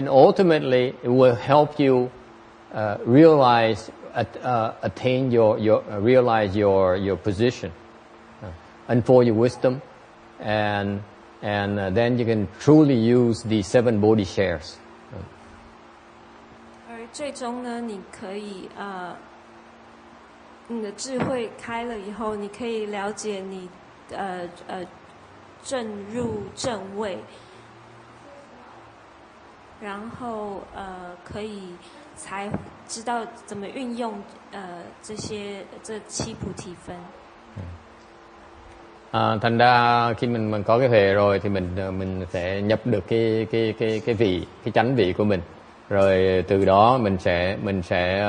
[SPEAKER 1] ultimately it will help you realize your position, unfold your wisdom, and then you can truly use the 7 Bodhi shares.
[SPEAKER 2] 而最终呢，你可以你的智慧开了以后，你可以了解你正入正位，然后可以才知道怎么运用这7菩提分。
[SPEAKER 1] Thành ra khi mình có cái huệ rồi thì mình sẽ nhập được cái vị, cái chánh vị của mình, rồi từ đó mình sẽ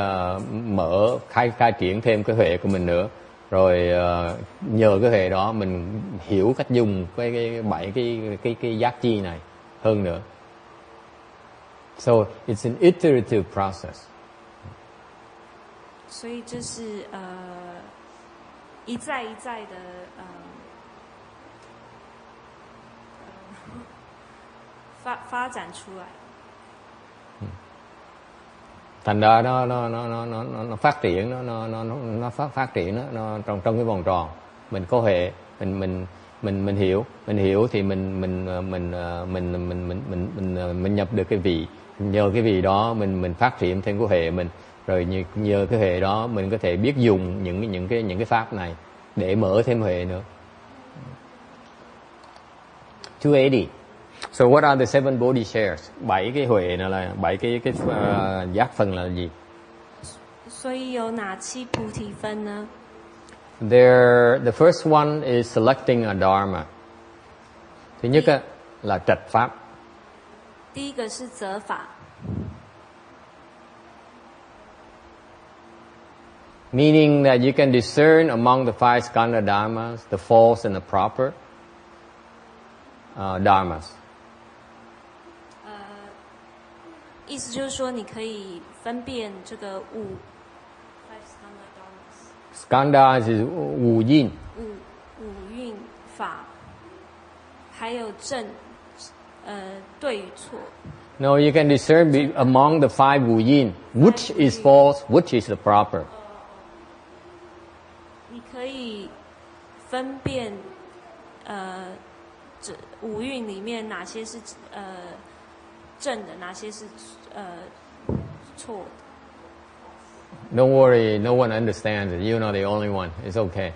[SPEAKER 1] mở khai triển thêm cái huệ của mình nữa, rồi nhờ cái huệ đó mình hiểu cách dùng cái giác chi này hơn nữa. So it's an iterative process.
[SPEAKER 2] 所以这是一再的发展出来。
[SPEAKER 1] Thành ra nó phát triển, nó phát triển nó trong cái vòng tròn. Mình có huệ, mình hiểu thì mình nhập được cái vị, nhờ cái vị đó mình phát triển thêm cái huệ mình, rồi nhờ cái huệ đó mình có thể biết dùng những cái pháp này để mở thêm huệ nữa. 280. So what are the 7 Bodhi shares? 7 cái huệ này là 7 cái giác phần là gì?
[SPEAKER 2] 所以有哪7菩提分呢？
[SPEAKER 1] The first one is selecting a dharma. Thứ nhất là trạch pháp.
[SPEAKER 2] 第一个是择法。
[SPEAKER 1] Meaning that you can discern among the 5 skandha dharmas, the false and the proper dharmas.
[SPEAKER 2] 意思就是说，你可以分辨这个5
[SPEAKER 1] skandha is 五蕴
[SPEAKER 2] 法，还有正对与错。
[SPEAKER 1] No, you can discern among the 5 五蕴 which is false, which is the proper.
[SPEAKER 2] 你可以分辨这5蕴里面哪些是正的，哪些是错的。
[SPEAKER 1] Don't worry, no one understands it. You're not the only one. It's okay.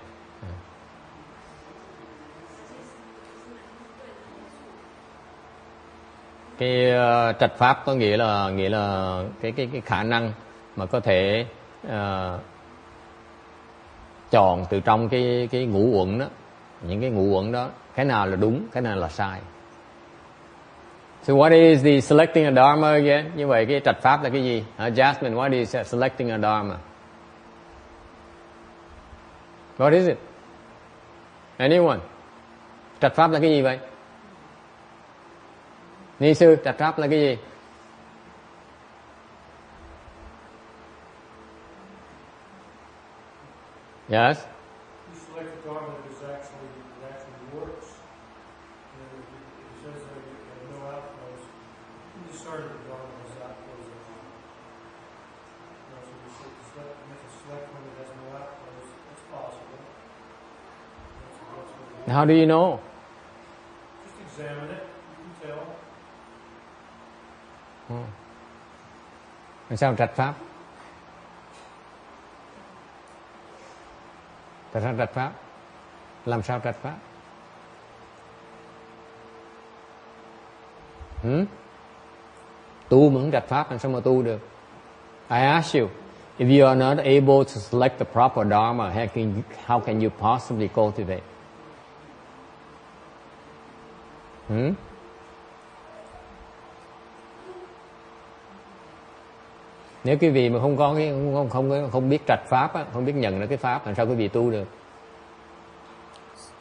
[SPEAKER 1] Cái trạch pháp có nghĩa là cái khả năng mà có thể chọn từ trong cái ngũ uẩn đó, những cái ngũ uẩn đó, cái nào là đúng, cái nào là sai. So what is the selecting a dharma again? Như vậy cái trạch pháp là cái gì? Jasmine, what is selecting a dharma? What is it? Anyone? Trạch pháp là cái gì vậy? Ni sư, trạch pháp là cái gì? Yes?
[SPEAKER 3] You select a dharma that actually works. It says that no outflows. You start
[SPEAKER 1] How do you know?
[SPEAKER 3] Just examine it. You can tell.
[SPEAKER 1] Làm sao trạch pháp? Tại sao trạch pháp? Làm sao trạch pháp? Tu mà không trạch pháp làm sao mà tu được? I ask you, if you are not able to select the proper Dharma, how can you possibly cultivate? Nếu quý vị mà không có cái không biết trạch pháp á, không biết nhận được cái pháp, làm sao quý vị tu được?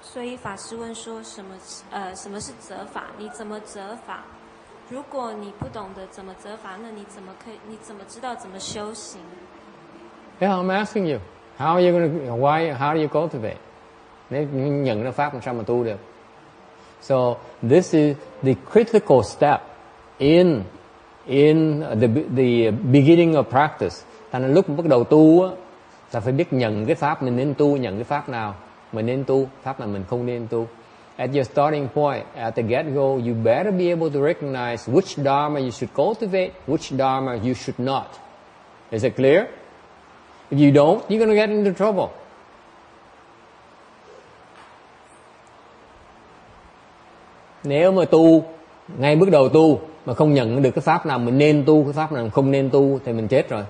[SPEAKER 2] 所以法师问说什么是责法？你怎么责法？如果你不懂得怎么责法，那你怎么知道怎么修行？
[SPEAKER 1] Yeah, I'm asking you, how are you going to, how do you cultivate? Nếu nhận được pháp làm sao mà tu được? So this is the critical step in the beginning of practice. Thành ra lúc bắt đầu tu á, ta phải biết nhận cái pháp mình nên tu, nhận cái pháp nào mình nên tu, pháp nào mình không nên tu. At your starting point, at the get-go, you better be able to recognize which Dharma you should cultivate, which Dharma you should not. Is it clear? If you don't, you're going to get into trouble. Nếu mà tu, ngay bước đầu tu, mà không nhận được cái pháp nào mình nên tu, cái pháp nào không nên tu, thì mình chết rồi.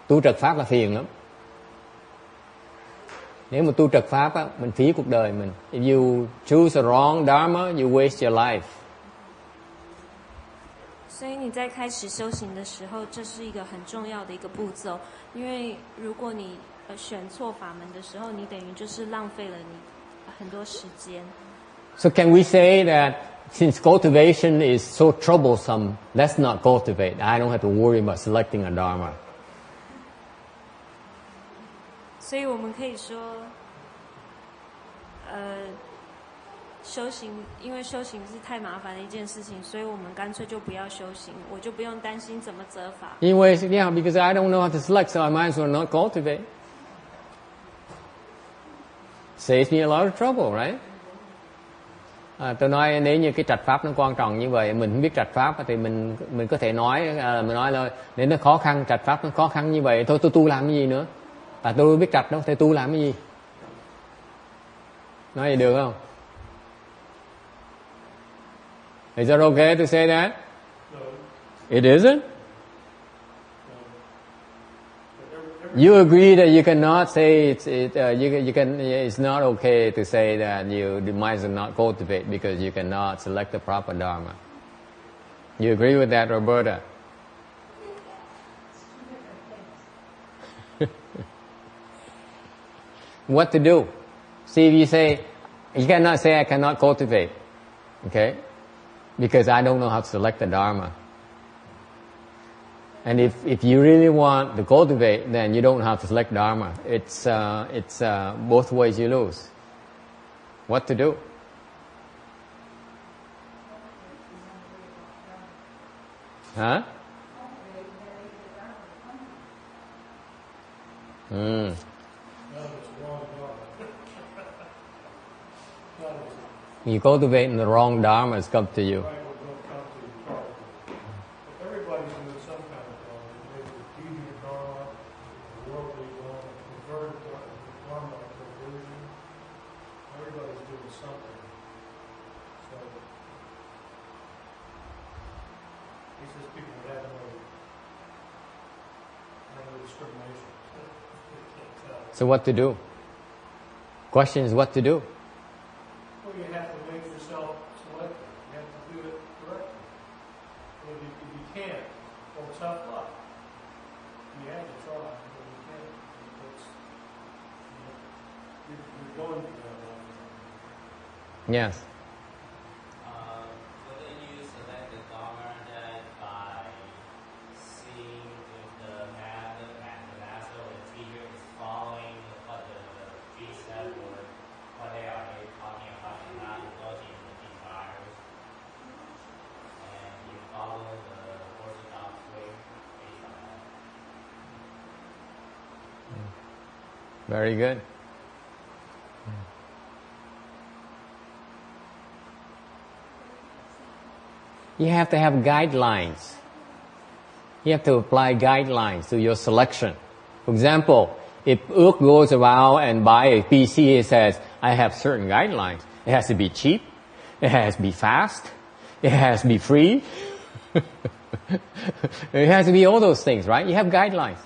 [SPEAKER 1] Tu trật pháp là phiền lắm. Nếu mà tu trật pháp á, mình phí cuộc đời mình. If you choose a wrong Dharma, you waste your life.
[SPEAKER 2] 所以你在开始修行的时候，这是一个很重要的一个步骤。因为如果你选错法门的时候，你等于就是浪费了你很多时间。
[SPEAKER 1] So can we say that since cultivation is so troublesome, let's not cultivate. I don't have to worry about selecting a Dharma.
[SPEAKER 2] 所以我们可以说，修行，因为修行是太麻烦的一件事情，所以我们干脆就不要修行，我就不用担心怎么责法。
[SPEAKER 1] 因为 yeah, because I don't know how to select, so I might as well not cultivate. Saves me a lot of trouble, right? Tôi nói nếu như cái trạch pháp nó quan trọng như vậy, mình không biết trạch pháp thì mình có thể nói mình nói thôi, nếu nó khó khăn, trạch pháp nó khó khăn như vậy, thôi tôi tu làm cái gì nữa? Tại tôi không biết trạch đâu, thì tu làm cái gì? Nói vậy được không? Is that okay to say that?
[SPEAKER 3] No.
[SPEAKER 1] It isn't? You agree that you cannot say it's not okay to say that you might as well not cultivate because you cannot select the proper Dharma. You agree with that, Roberta? What to do? See, if you say, you cannot say I cannot cultivate, okay? Because I don't know how to select the Dharma. And if you really want to cultivate, then you don't have to select Dharma. It's both ways you lose. What to do? Huh? You cultivate in the wrong Dharma, it's up to you.
[SPEAKER 3] Everybody's doing some kind of Dharma. Maybe the deviant Dharma, the worldly Dharma, converted Dharma to illusion. Everybody's doing something. So, he says people would have no discrimination.
[SPEAKER 1] So what to do? Question is what to do.
[SPEAKER 3] Well, you have to make yourself selected. You have to do it correctly. If you can't, well, tough luck. You have to try, but you can't. You're going to that one.
[SPEAKER 1] Yes.
[SPEAKER 4] Wouldn't you select the Dharma that by seeing if the master or the teacher is following what the precept or what they are talking about and not indulging in the desires, and you follow the orthodox way based on that?
[SPEAKER 1] Very good. You have to have guidelines. You have to apply guidelines to your selection. For example, if Ước goes around and buy a PC, he says, I have certain guidelines. It has to be cheap. It has to be fast. It has to be free. It has to be all those things, right? You have guidelines.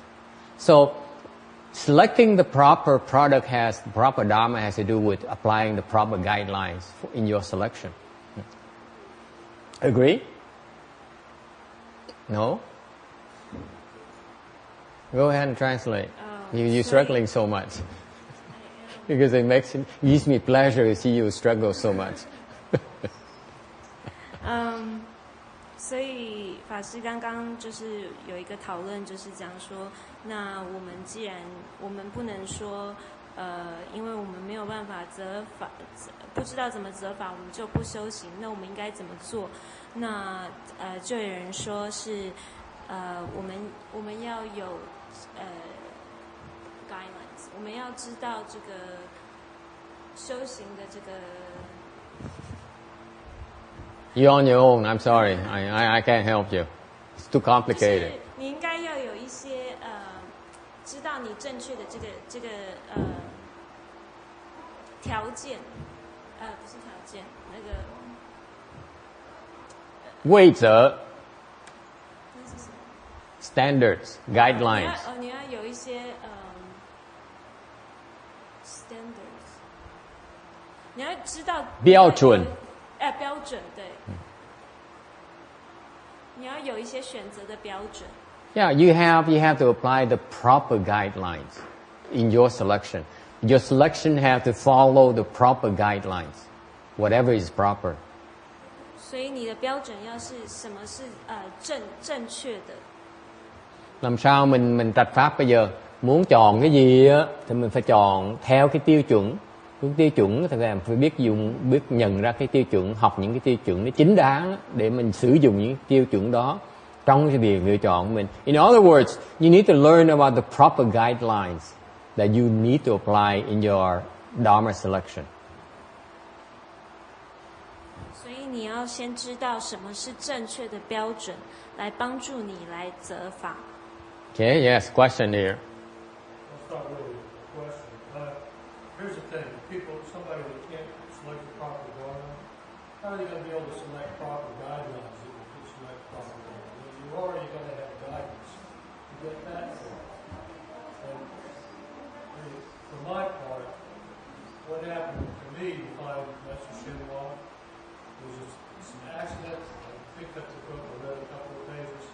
[SPEAKER 1] So, selecting the proper product the proper Dharma has to do with applying the proper guidelines in your selection. Agree? No? Go ahead and translate. You're struggling so much. Because it gives me pleasure to see you struggle so much.
[SPEAKER 2] 所以法师刚刚就是有一个讨论，就是讲说，那我们既然我们不能说，因为我们没有办法责法，不知道怎么责法，我们就不修行。那我们应该怎么做？那就有人说是，我们要有guidelines， 我们要知道这个修行的这个。
[SPEAKER 1] You're on your own. I'm sorry. I can't help you. It's too complicated.
[SPEAKER 2] 你应该要有一些知道你正确的这个条件，不是条件，那个
[SPEAKER 1] 规则 standards, guidelines.
[SPEAKER 2] 你要有一些standards， 你要知道
[SPEAKER 1] 标准。
[SPEAKER 2] 标准对，你要有一些选择的标准。
[SPEAKER 1] Yeah, you have to apply the proper guidelines in your selection. Your selection have to follow the proper guidelines, whatever is proper.
[SPEAKER 2] 所以你的标准要是什么是正确的。
[SPEAKER 1] Làm sao mình trạch pháp bây giờ muốn chọn cái gì á thì mình phải chọn theo cái tiêu chuẩn. Cái tiêu chuẩn thì phải biết nhận ra cái tiêu chuẩn, học những cái tiêu chuẩn nó chính đáng để mình sử dụng những tiêu chuẩn đó trong cái việc lựa chọn của mình. In other words, you need to learn about the proper guidelines that you need to apply in your Dharma selection.
[SPEAKER 2] 所以你要先知道什么是正确的标准，来帮助你来责法。
[SPEAKER 1] Okay, yes, question here.
[SPEAKER 3] That's not really a question. Here's the thing. Somebody that can't select the proper Dharma, how are they going to be able to select proper guidelines if you can select proper guidelines? You're already going to have guidance to get that for. And for my part, what happened to me to find Master Shinwa was just an accident. I picked up the book, I read a couple of pages,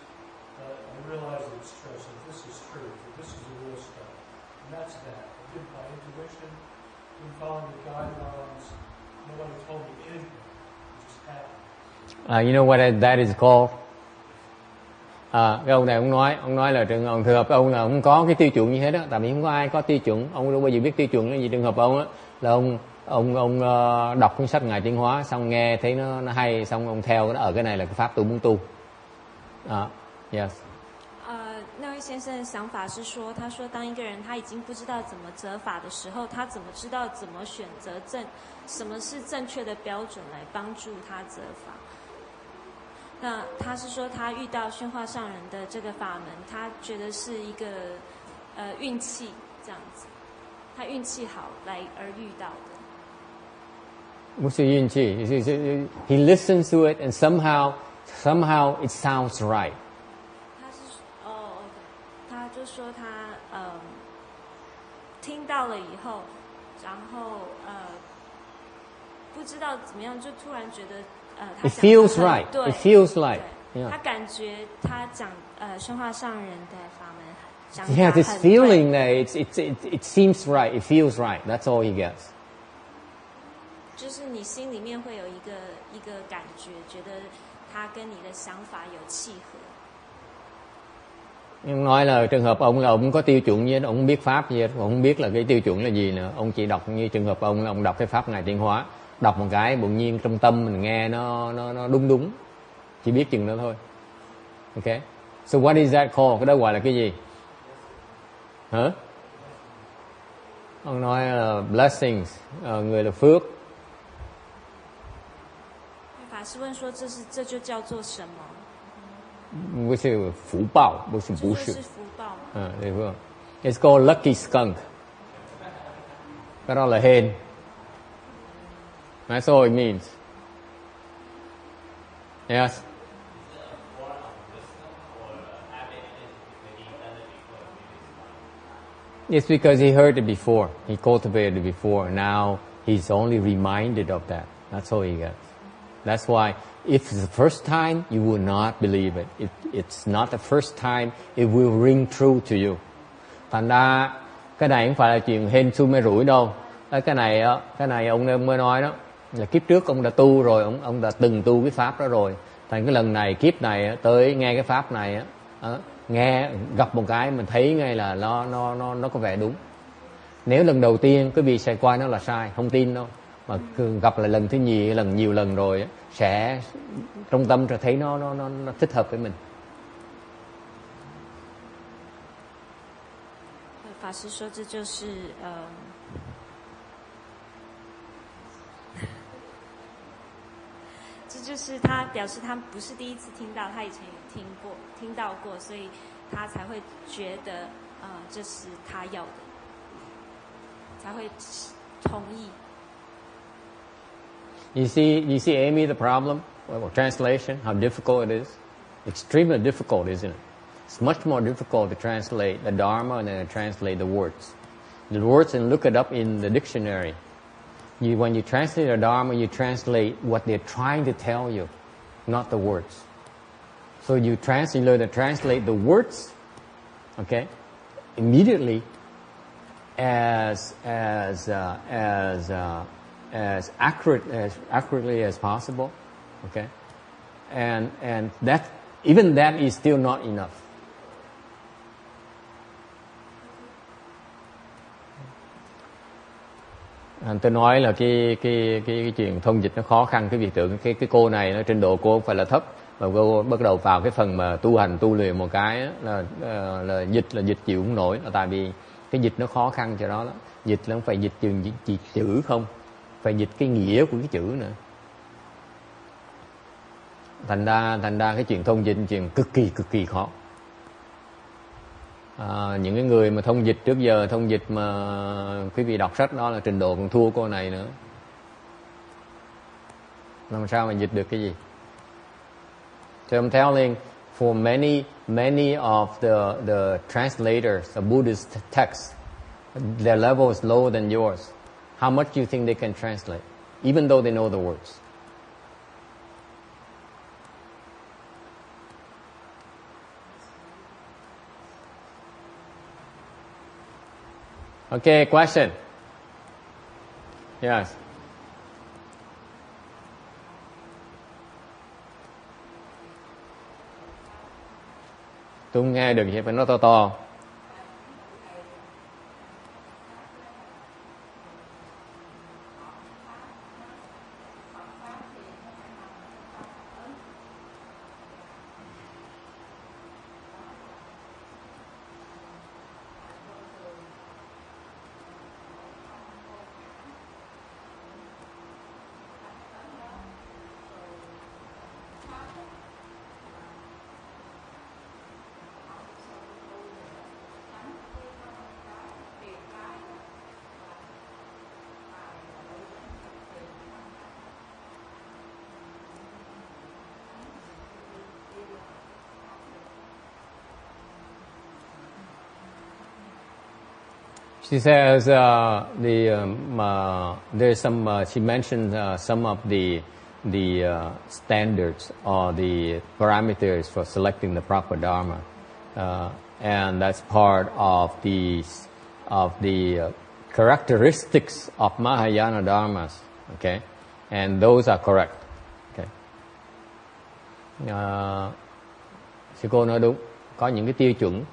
[SPEAKER 3] I realized it's true. I said, this is true, this is the real stuff. And that's that. I did my intuition. Following the guidelines, nobody told me anything. It just happened.
[SPEAKER 1] You know what that is called? Cái ông này ông nói là trường hợp ông là không có cái tiêu chuẩn như thế đó, tại vì không có ai có tiêu chuẩn, ông đâu bao giờ biết tiêu chuẩn là gì. Trường hợp ông á là ông đọc cuốn sách Ngài Tiến Hóa xong nghe thấy nó hay xong ông theo nó ở cái này là cái pháp tôi muốn tu. Yes.
[SPEAKER 2] 那位先生的想法是说，他说当一个人他已经不知道怎么责法的时候，他怎么知道怎么选择什么是正确的标准来帮助他责法？那他是说他遇到宣化上人的这个法门，他觉得是一个运气这样子，他运气好来而遇到的。
[SPEAKER 1] 不是运气 He listens to it and somehow it sounds right.
[SPEAKER 2] 就说他听到了以后，然后不知道怎么样，就突然觉得他
[SPEAKER 1] It feels right. It feels like.
[SPEAKER 2] 他感觉他讲宣化上人的法门讲得
[SPEAKER 1] Yeah,
[SPEAKER 2] 很
[SPEAKER 1] this feeling that it seems right. It feels right. That's all he gets.
[SPEAKER 2] 就是你心里面会有一个感觉，觉得他跟你的想法有契合。
[SPEAKER 1] Nhưng nói là trường hợp ông là ông có tiêu chuẩn gì, ông không biết pháp gì, ông không biết là cái tiêu chuẩn là gì nữa. Ông chỉ đọc như trường hợp ông là ông đọc cái pháp Ngài Tiến Hóa, đọc một cái bỗng nhiên trong tâm mình nghe nó đúng, chỉ biết chừng đó thôi. Okay. So what is that called? Cái đó gọi là cái gì? Hả? Ông nói là blessings, người là phước.
[SPEAKER 2] 法师问说这就叫做什么？
[SPEAKER 1] 不是福报，不是不是。
[SPEAKER 2] 这就是福报吗？
[SPEAKER 1] 对không? It's called lucky skunk. Cái đó là hên. That's all it means. Yes. It's because he heard it before. He cultivated it before. Now he's only reminded of that. That's all he gets. That's why if it's the first time, you will not believe it. If it's not the first time, it will ring true to you. Thành ra cái này không phải là chuyện hên xui may rủi đâu. Cái này ông mới nói đó là kiếp trước ông đã tu rồi, ông đã từng tu cái pháp đó rồi. Thành cái lần này kiếp này tới nghe cái pháp này nghe gặp một cái mình thấy ngay là nó có vẻ đúng. Nếu lần đầu tiên cái vị sẽ coi nó là sai, không tin đâu. Mà gặp lại lần thứ nhì, nhiều lần rồi sẽ trong tâm sẽ thấy nó thích hợp với mình.
[SPEAKER 2] 法师说这就是这就是他表示他不是第一次听到，他以前有听到过，所以他才会觉得这是他要的，才会同意。
[SPEAKER 1] You see, Amy, the problem with translation, how difficult it is? Extremely difficult, isn't it? It's much more difficult to translate the Dharma than to translate the words. The words, and look it up in the dictionary. When you translate the Dharma, you translate what they're trying to tell you, not the words. So you learn to translate the words, okay, immediately as accurately as possible, okay, and that even that is still not enough. Tôi nói là cái chuyện thông dịch nó khó khăn, cái việc tưởng cái cô này nó trình độ cô không phải là thấp, mà cô bắt đầu vào cái phần mà tu luyện một cái là dịch chịu không nổi, là tại vì cái dịch nó khó khăn cho đó. Dịch là không phải dịch chữ không, phải dịch cái nghĩa của cái chữ nữa. Thành ra cái chuyện thông dịch chuyện cực kỳ khó. Những cái người mà thông dịch trước giờ, thông dịch mà quý vị đọc sách đó là trình độ còn thua cô này nữa. Làm sao mà dịch được cái gì? So I'm telling, for many of the translators of Buddhist texts, their level is lower than yours. How much do you think they can translate, even though they know the words? Okay, question. Yes. Tôi không nghe được gì, phải nói to to. She says there's some. She mentioned some of the standards or the parameters for selecting the proper dharma, and that's part of the characteristics of Mahayana dharmas. Okay, and those are correct. Okay. Sư cô nói đúng, có những cái tiêu chuẩn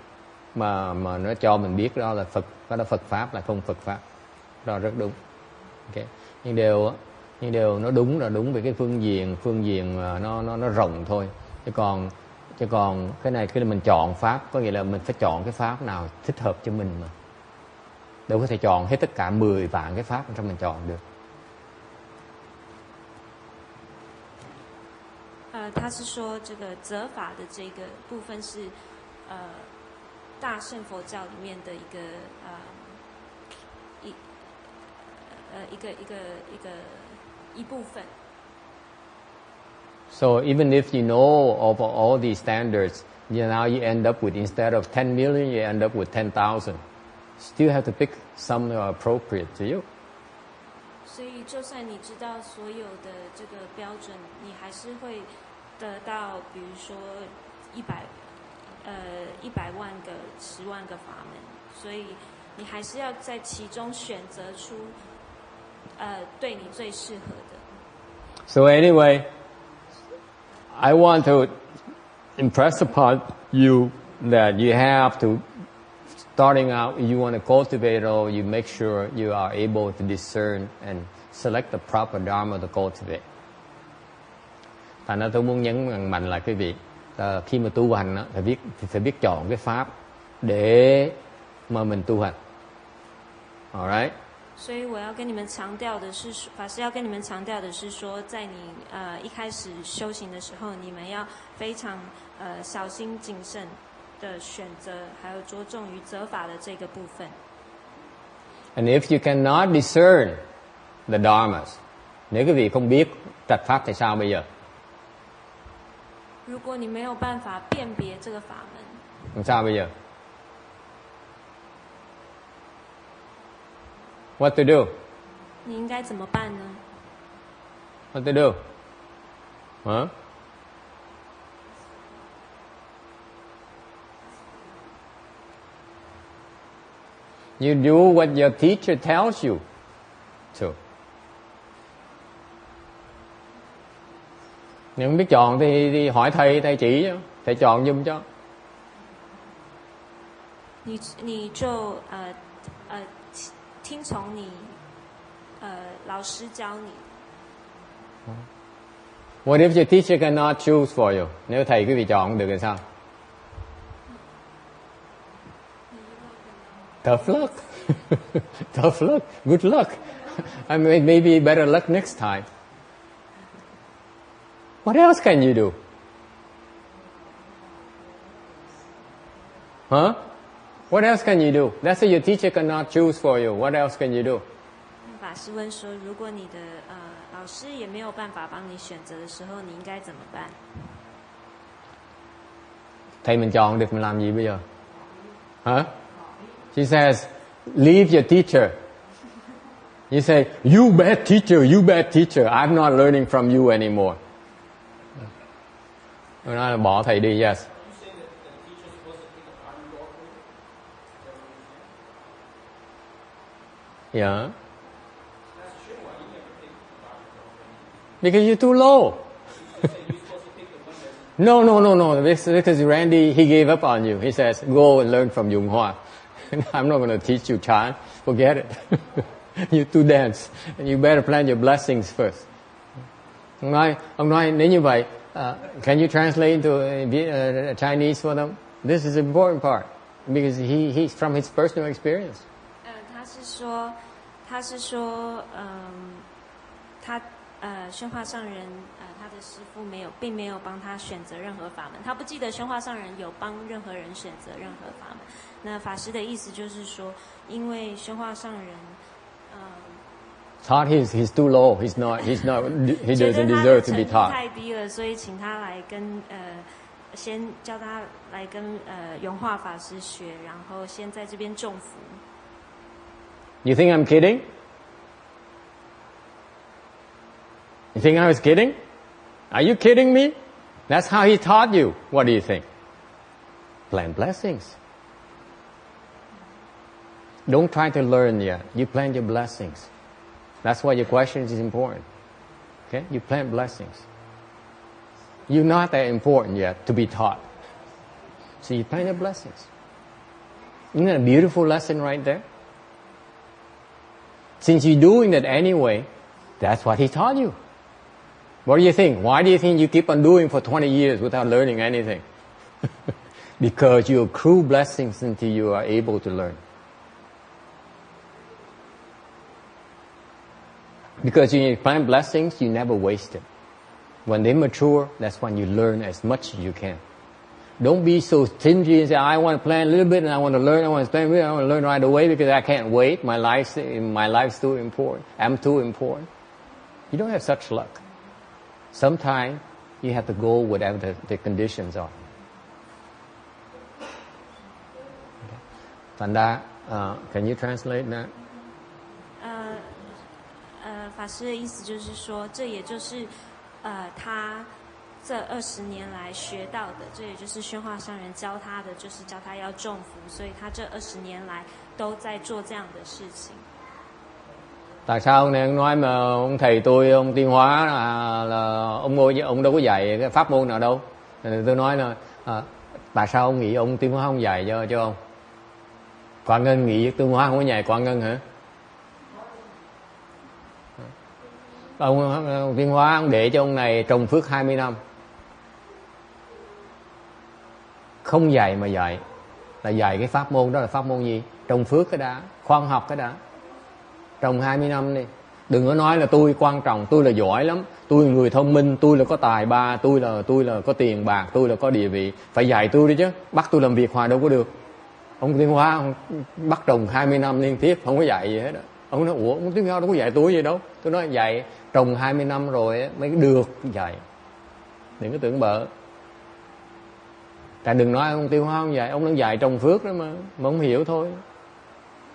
[SPEAKER 1] mà nó cho mình biết đó là Phật, đó là Phật pháp, là không Phật pháp, đó rất đúng. Okay. Nhưng đều nó đúng là đúng về cái phương diện nó rộng thôi, chứ còn cái này mình chọn pháp, có nghĩa là mình phải chọn cái pháp nào thích hợp cho mình mà, đâu có thể chọn hết tất cả 10 vạn cái pháp trong mình chọn được.
[SPEAKER 2] 他是说这个责法的这个部分是大乘佛教里面的一部分。
[SPEAKER 1] So even if you know of all these standards, now you end up with, instead of 10 million, you end up with 10,000. Still have to pick some that are appropriate to you.
[SPEAKER 2] 所以，就算你知道所有的这个标准，你还是会得到，比如说100万个、10万个法门。所以，你还是要在其中选择出对你最适合的。
[SPEAKER 1] So anyway, I want to impress upon you that you have to, starting out, you want to cultivate or you make sure you are able to discern and select the proper Dharma to cultivate. Thành ra tôi muốn nhấn mạnh lại quý vị, khi mà tu hành thì phải biết chọn cái pháp để mà mình tu hành. Alright?
[SPEAKER 2] 所以我要跟你们强调的是，法师要跟你们强调的是说，在你一开始修行的时候，你们要非常小心谨慎的选择，还有着重于责法的这个部分。
[SPEAKER 1] And if you cannot discern the dharmas, nếu quý vị không biết trạch pháp thì sao bây giờ?
[SPEAKER 2] 如果你没有办法辨别这个法门，
[SPEAKER 1] Sao bây giờ? What to do?
[SPEAKER 2] 你应该怎么办呢？
[SPEAKER 1] What to do? Huh? You do what your teacher tells you to. Nếu không biết chọn thì đi hỏi thầy chỉ cho, thầy chọn giùm cho.
[SPEAKER 2] 你就听从你老师教你。
[SPEAKER 1] What if your teacher cannot choose for you? Nếu thầy quý vị chọn không được thì sao? Tough luck. Tough luck. Good luck. I mean, maybe better luck next time. What else can you do? Huh? What else can you do? Let's say your teacher cannot choose for you. What else can you do?
[SPEAKER 2] 法师问说，如果你的老师也没有办法帮你选择的时候，你应该怎么办？
[SPEAKER 1] Thầy mình chọn được mình làm gì bây giờ? Huh? She says, leave your teacher. You say, you bad teacher, you bad teacher. I'm not learning from you anymore. Nói là bỏ thầy đi, yes. Yeah. Because you're too low. No. Because Randy, he gave up on you. He says, go and learn from Yung Hoa. I'm not going to teach you, Chan. Forget it. You too dense. And you better plan your blessings first. Ông nói nếu như vậy, can you translate into Chinese for them? This is the important part. Because he's from his personal experience.
[SPEAKER 2] 他是说，他宣化上人他的师父并没有帮他选择任何法门，他不记得宣化上人有帮任何人选择任何法门。那法师的意思就是说，因为宣化上人
[SPEAKER 1] taught he's too low. He doesn't deserve to be taught.
[SPEAKER 2] 太低了，所以请他来跟先教他来跟永化法师学，然后先在这边种福。
[SPEAKER 1] You think I'm kidding? You think I was kidding? Are you kidding me? That's how he taught you. What do you think? Plant blessings. Don't try to learn yet. You plant your blessings. That's why your question is important. Okay? You plant blessings. You're not that important yet to be taught. So you plant your blessings. Isn't that a beautiful lesson right there? Since you're doing that anyway, that's what he taught you. What do you think? Why do you think you keep on doing for 20 years without learning anything? Because you accrue blessings until you are able to learn. Because you plant blessings, you never waste it. When they mature, that's when you learn as much as you can. Don't be so stingy and say, I want to plan a little bit and I want to learn, I want to plan a bit, I want to learn right away because I can't wait. My life's too important. I'm too important. You don't have such luck. Sometimes you have to go whatever the conditions are. Okay. Thành ra, can you translate that?
[SPEAKER 2] 法师的意思就是说，这也就是他这20年来学到的，这也就是宣化上人教他的，就是教他要种福，所以他这20年来都在做这样的事情。
[SPEAKER 1] Tại sao ông này ông nói mà ông thầy tôi, ông Tiên Hóa là ông đâu có dạy cái pháp môn nào đâu. Tôi nói là tại sao ông nghĩ ông Tiên Hóa không dạy cho ông? Quảng Ngân nghĩ Tiên Hóa không có dạy Quảng Ngân hả? Ông Tiên Hóa ông để cho ông này trồng phước 20 năm. Không dạy mà dạy là dạy cái pháp môn đó là pháp môn gì? Trồng phước cái đã, khoan học cái đã. Trồng 20 năm đi. Đừng có nói là tôi quan trọng, tôi là giỏi lắm, tôi là người thông minh, tôi là có tài ba, tôi là có tiền bạc, tôi là có địa vị. Phải dạy tôi đi chứ, bắt tôi làm việc hoài đâu có được. Ông Tiên Hóa ông bắt trồng 20 năm liên tiếp, không có dạy gì hết đó. Ông nói, ủa, ông Tiên Hóa đâu có dạy tôi gì đâu. Tôi nói dạy trồng 20 năm rồi mới được dạy. Đừng có tưởng bợ. Tại đừng nói ông Tiên Hóa không dạy, ông đang dạy trồng phước đó mà không hiểu thôi.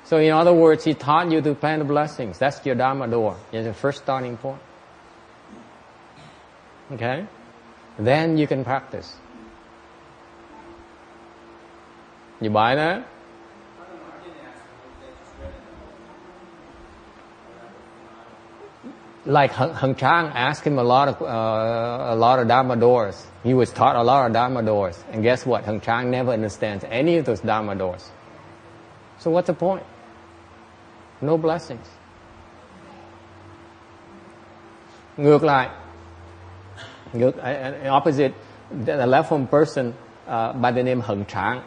[SPEAKER 1] So in other words, he taught you to plant the blessings. That's your Dharma door. It's the first starting point. Okay? Then you can practice. You buy that? Like Hung Chang asked him a lot of Dharma doors. He was taught a lot of Dharma doors. And guess what? Hung Chang never understands any of those Dharma doors. So what's the point? No blessings. Ngược lại, opposite, the leftmost person by the name Hung Chang.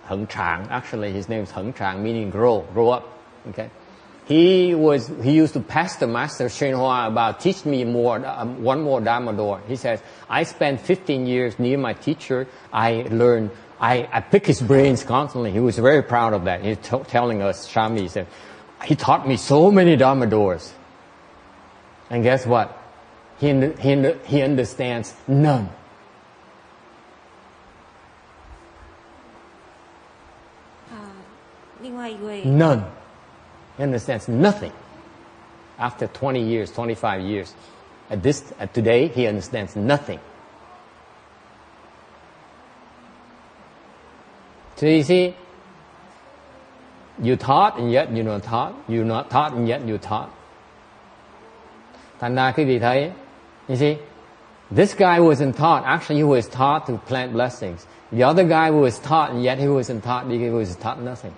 [SPEAKER 1] Hung Chang, actually his name is Hung Chang, meaning grow up. Okay. He used to pester Master Shen Hua about teach me one more Dharma door. He says, I spent 15 years near my teacher. I learned. I pick his brains constantly. He was very proud of that. He's telling us, Shami, he said, he taught me so many Dharma doors. And guess what? He understands none. None. He understands nothing. After 20 years, 25 years. At today, he understands nothing. So you see, you taught and yet you're not taught. You're not taught and yet you're taught. Thành ra quý vị thấy, you see, this guy wasn't taught. Actually, he was taught to plant blessings. The other guy was taught and yet he wasn't taught because he was taught nothing.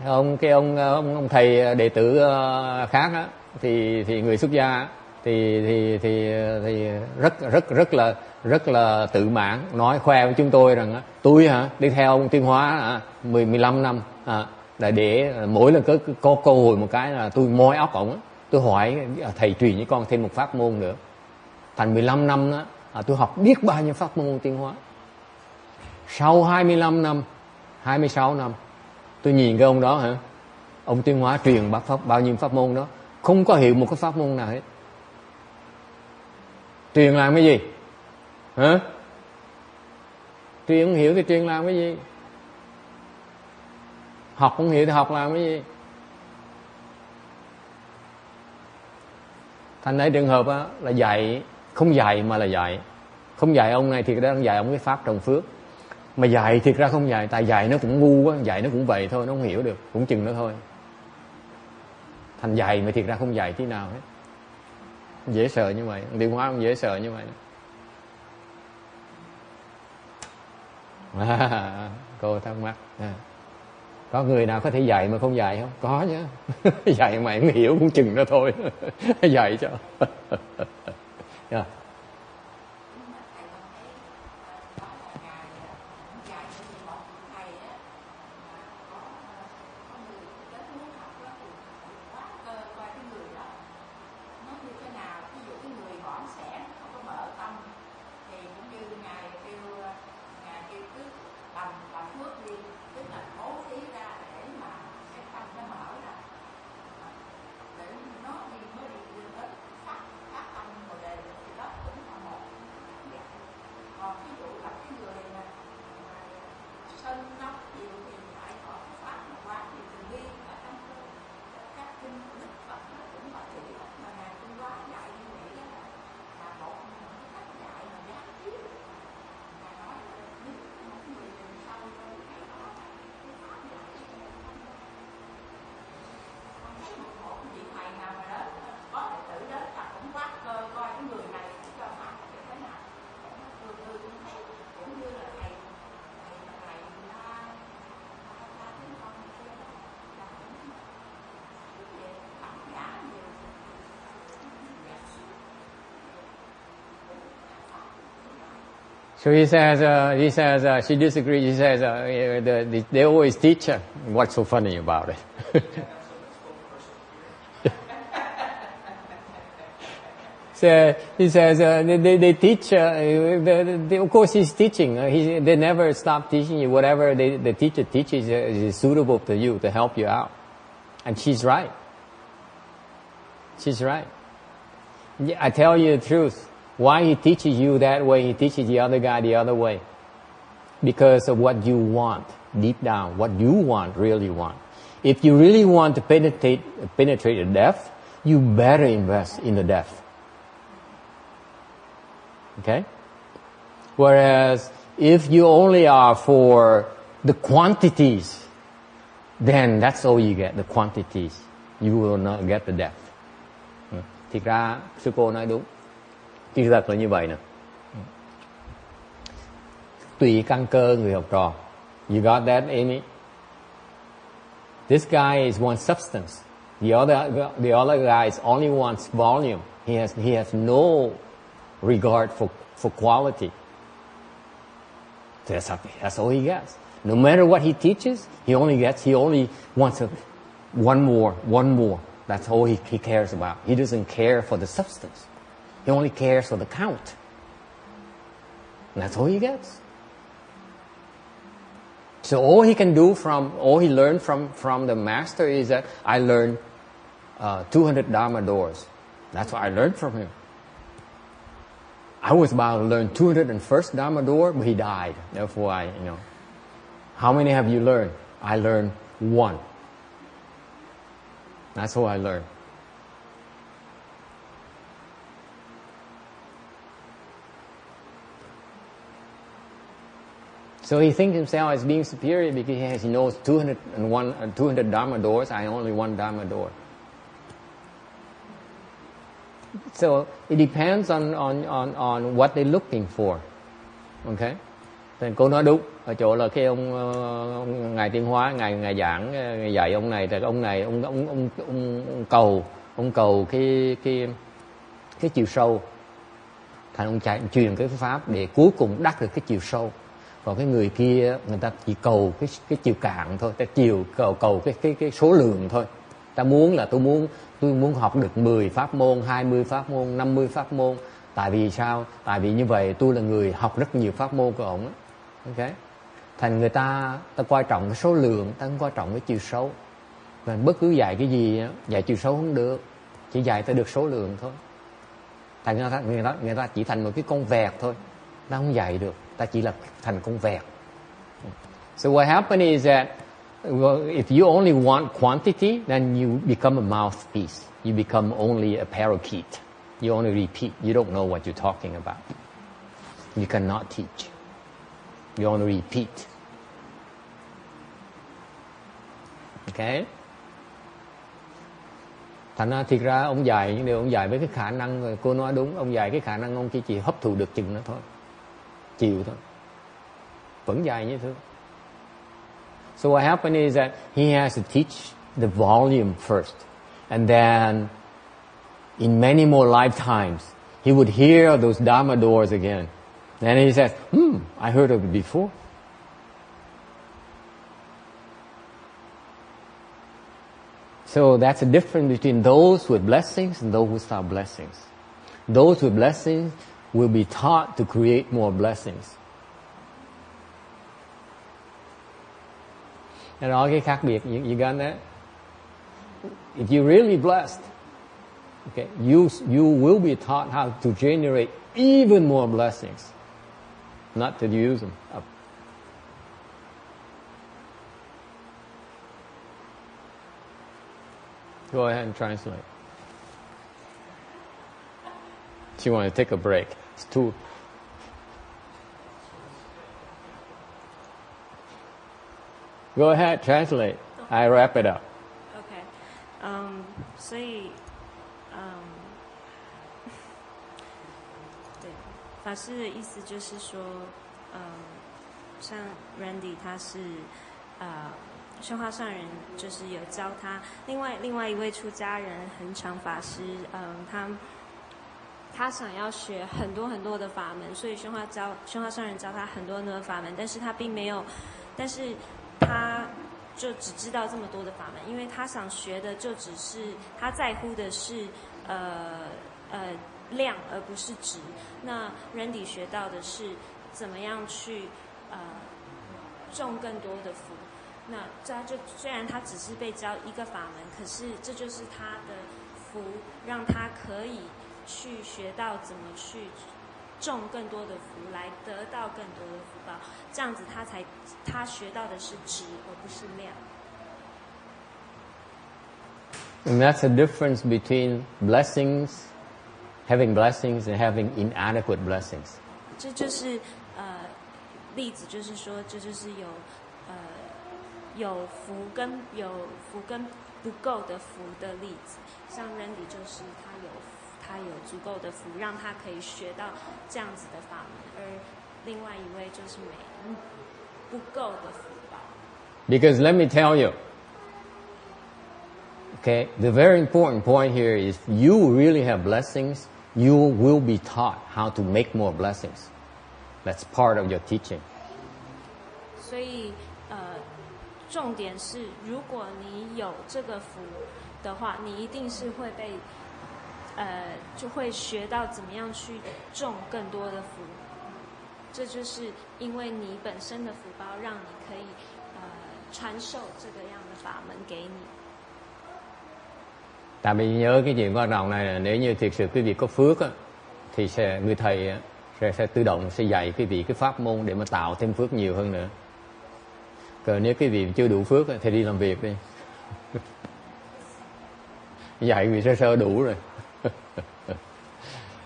[SPEAKER 1] Ông thầy đệ tử khác á, thì người xuất gia thì rất là tự mãn, nói khoe với chúng tôi rằng tôi đi theo ông Tiên Hóa 15 năm là để mỗi lần có cơ hội một cái là tôi moi óc ổng, tôi hỏi thầy truyền với con thêm một pháp môn nữa. Thành 15 năm đó tôi học biết bao nhiêu pháp môn Tiên Hóa. Sau 25 năm, 26 năm tôi nhìn cái ông đó ông Tiên Hóa truyền bao nhiêu pháp môn đó, không có hiểu một cái pháp môn nào hết. Truyền làm cái gì? Truyền không hiểu thì truyền làm cái gì? Học không hiểu thì học làm cái gì? Thành ấy trường hợp là dạy, không dạy mà là dạy. Không dạy ông này thì đang dạy ông cái pháp trồng phước. Mà dạy thiệt ra không dạy, tại dạy nó cũng ngu quá, dạy nó cũng vậy thôi, nó không hiểu được, cũng chừng đó thôi. Thành dạy mà thiệt ra không dạy tí nào hết. Dễ sợ như vậy, Tiên Hóa cũng dễ sợ như vậy. Cô thắc mắc, có người nào có thể dạy mà không dạy không? Có chứ. Dạy mà không hiểu cũng chừng đó thôi. Dạy cho. Yeah. So he says, she disagrees. He says, they always teach her. What's so funny about it? So he says, they teach, of course he's teaching. They never stop teaching you. Whatever the teacher teaches is suitable to you, to help you out. And she's right. She's right. I tell you the truth. Why he teaches you that way, he teaches the other guy the other way. Because of what you want, deep down, what you want, really want. If you really want to penetrate the depth, you better invest in the depth. Okay? Whereas, if you only are for the quantities, then that's all you get, the quantities. You will not get the depth. Thiệt ra, sư cô nói đúng. Chứ thật là như vậy nè. Tùy căn cơ người học trò. You got that, Amy? This guy is one substance. The other guy is only wants volume. He has no regard for quality. That's all he gets. No matter what he teaches, he only wants one more. That's all he cares about. He doesn't care for the substance. He only cares for the count. And that's all he gets. So all he learned from the master is that I learned 200 Dharma doors. That's what I learned from him. I was about to learn 201st Dharma door, but he died. Therefore, How many have you learned? I learned 1. That's all I learned. So he thinks himself as being superior because he knows 200 Dharma doors. I only 1 Dharma door. So it depends on what they're looking for. Okay? Thì cô nói đúng ở chỗ là cái ông ngài Tiến Hóa, ngài giảng, ngài dạy ông này, thì ông này ông cầu cái chiều sâu, thành ông truyền cái pháp để cuối cùng đắc được cái chiều sâu. Còn cái người kia người ta chỉ cầu cái chiều cạn thôi, ta cầu cái số lượng thôi. Ta muốn là tôi muốn học được 10 pháp môn, 20 pháp môn, 50 pháp môn. Tại vì sao? Tại vì như vậy tôi là người học rất nhiều pháp môn của ổng. Okay? Thành người ta quan trọng cái số lượng, ta không quan trọng cái chiều sâu. Và bất cứ dạy cái gì, dạy chiều sâu không được, chỉ dạy ta được số lượng thôi. Thành người ta chỉ thành một cái con vẹt thôi, ta không dạy được, ta chỉ là thành con vẹt. So what happens is that if you only want quantity, then you become a mouthpiece. You become only a parakeet. You only repeat. You don't know what you're talking about. You cannot teach. You only repeat. Okay? Thành ra thiệt ra ông dạy những điều ông dạy với cái khả năng, cô nói đúng, ông dạy cái khả năng ông chỉ hấp thụ được chừng đó thôi, chiều thôi, vẫn dạy như thế. So what happened is that he has to teach the volume first, and then in many more lifetimes he would hear those Dharma doors again, and he says, I heard of it before. So that's the difference between those with blessings and those without blessings. Those with blessings will be taught to create more blessings. And all cái khác biệt, you got that? If you're really blessed, okay, you will be taught how to generate even more blessings, not to use them up. Go ahead and translate. She wanted to take a break. It's too... Go ahead, translate. I wrap it up.
[SPEAKER 2] Okay. 所以对，法师的意思就是说，像 Randy 他是宣化上人，就是有教他。另外一位出家人恒常法师，他他想要学很多很多的法门，所以宣化上人教他很多很多的法门，但是他并没有，但是他就只知道这么多的法门，因为他想学的就只是他在乎的是量而不是质。那人体学到的是怎么样去种更多的福。那他就虽然他只是被教一个法门，可是这就是他的福，让他可以去学到怎么去种更多的福，来得到更多的福报。这样子他学到的是质而不是量。
[SPEAKER 1] And that's the difference between blessings, having blessings and having inadequate blessings.
[SPEAKER 2] 这就是例子，就是说这就是有福跟不够的福的例子。像 Randy 就是他有足够的福，让他可以学到这样子的法门，而另外一位就是不够的福报。
[SPEAKER 1] Because let me tell you, okay, the very important point here is you really have blessings, you will be taught how to make more blessings. That's part of your teaching.
[SPEAKER 2] 所以重点是，如果你有这个福的话，你一定是会被就会学到怎么样去种更多的福。这就是因为你本身的福报，让你可以传授这个样的法门给你。
[SPEAKER 1] Tại vì nhớ cái chuyện quan trọng này là nếu như thực sự quý vị có phước á, thì người thầy sẽ tự động sẽ dạy quý vị cái pháp môn để mà tạo thêm phước nhiều hơn nữa. Còn nếu quý vị chưa đủ phước thì đi làm việc đi. Dạy quý vị sơ đủ rồi.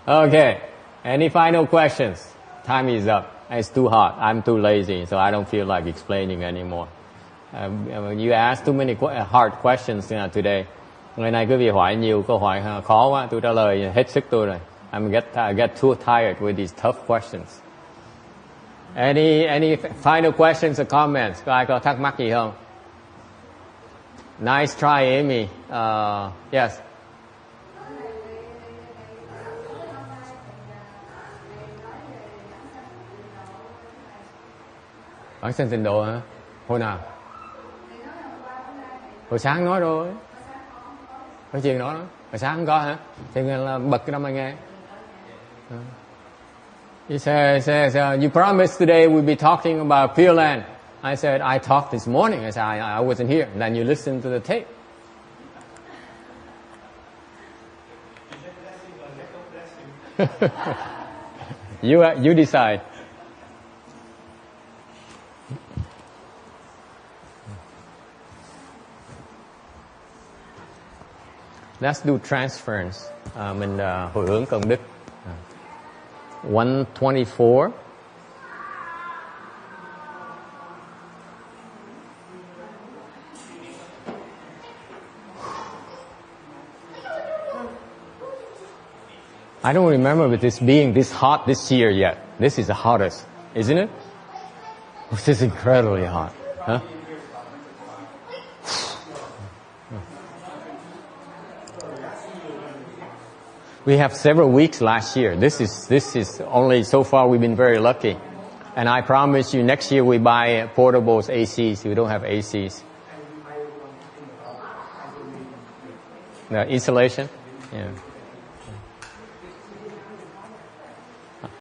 [SPEAKER 1] Okay, any final questions? Time is up. It's too hot. I'm too lazy, so I don't feel like explaining anymore. You asked too many hard questions today. Ngày nay quý vị hỏi nhiều câu hỏi khó quá, tôi trả lời hết sức tôi rồi. I get too tired with these tough questions. Any final questions or comments? Có ai có thắc mắc gì không? Nice try, Amy. Yes. Vãng sanh tịnh độ hả? Hồi nào? Hồi sáng nói rồi. Có chuyện đó. Hồi sáng không có hả? Thì là bật cái đó mà nghe. He says, you promised today we'll be talking about Pureland. I said, I talked this morning. I said, I wasn't here. And then you listened to the tape. You decide. Let's do transference. Mình hồi hướng công đức. 124. I don't remember with this being this hot this year yet. This is the hottest, isn't it? This is incredibly hot. Huh? We have several weeks last year. This is only so far we've been very lucky. And I promise you next year we buy portables ACs. We don't have ACs. The insulation? Yeah.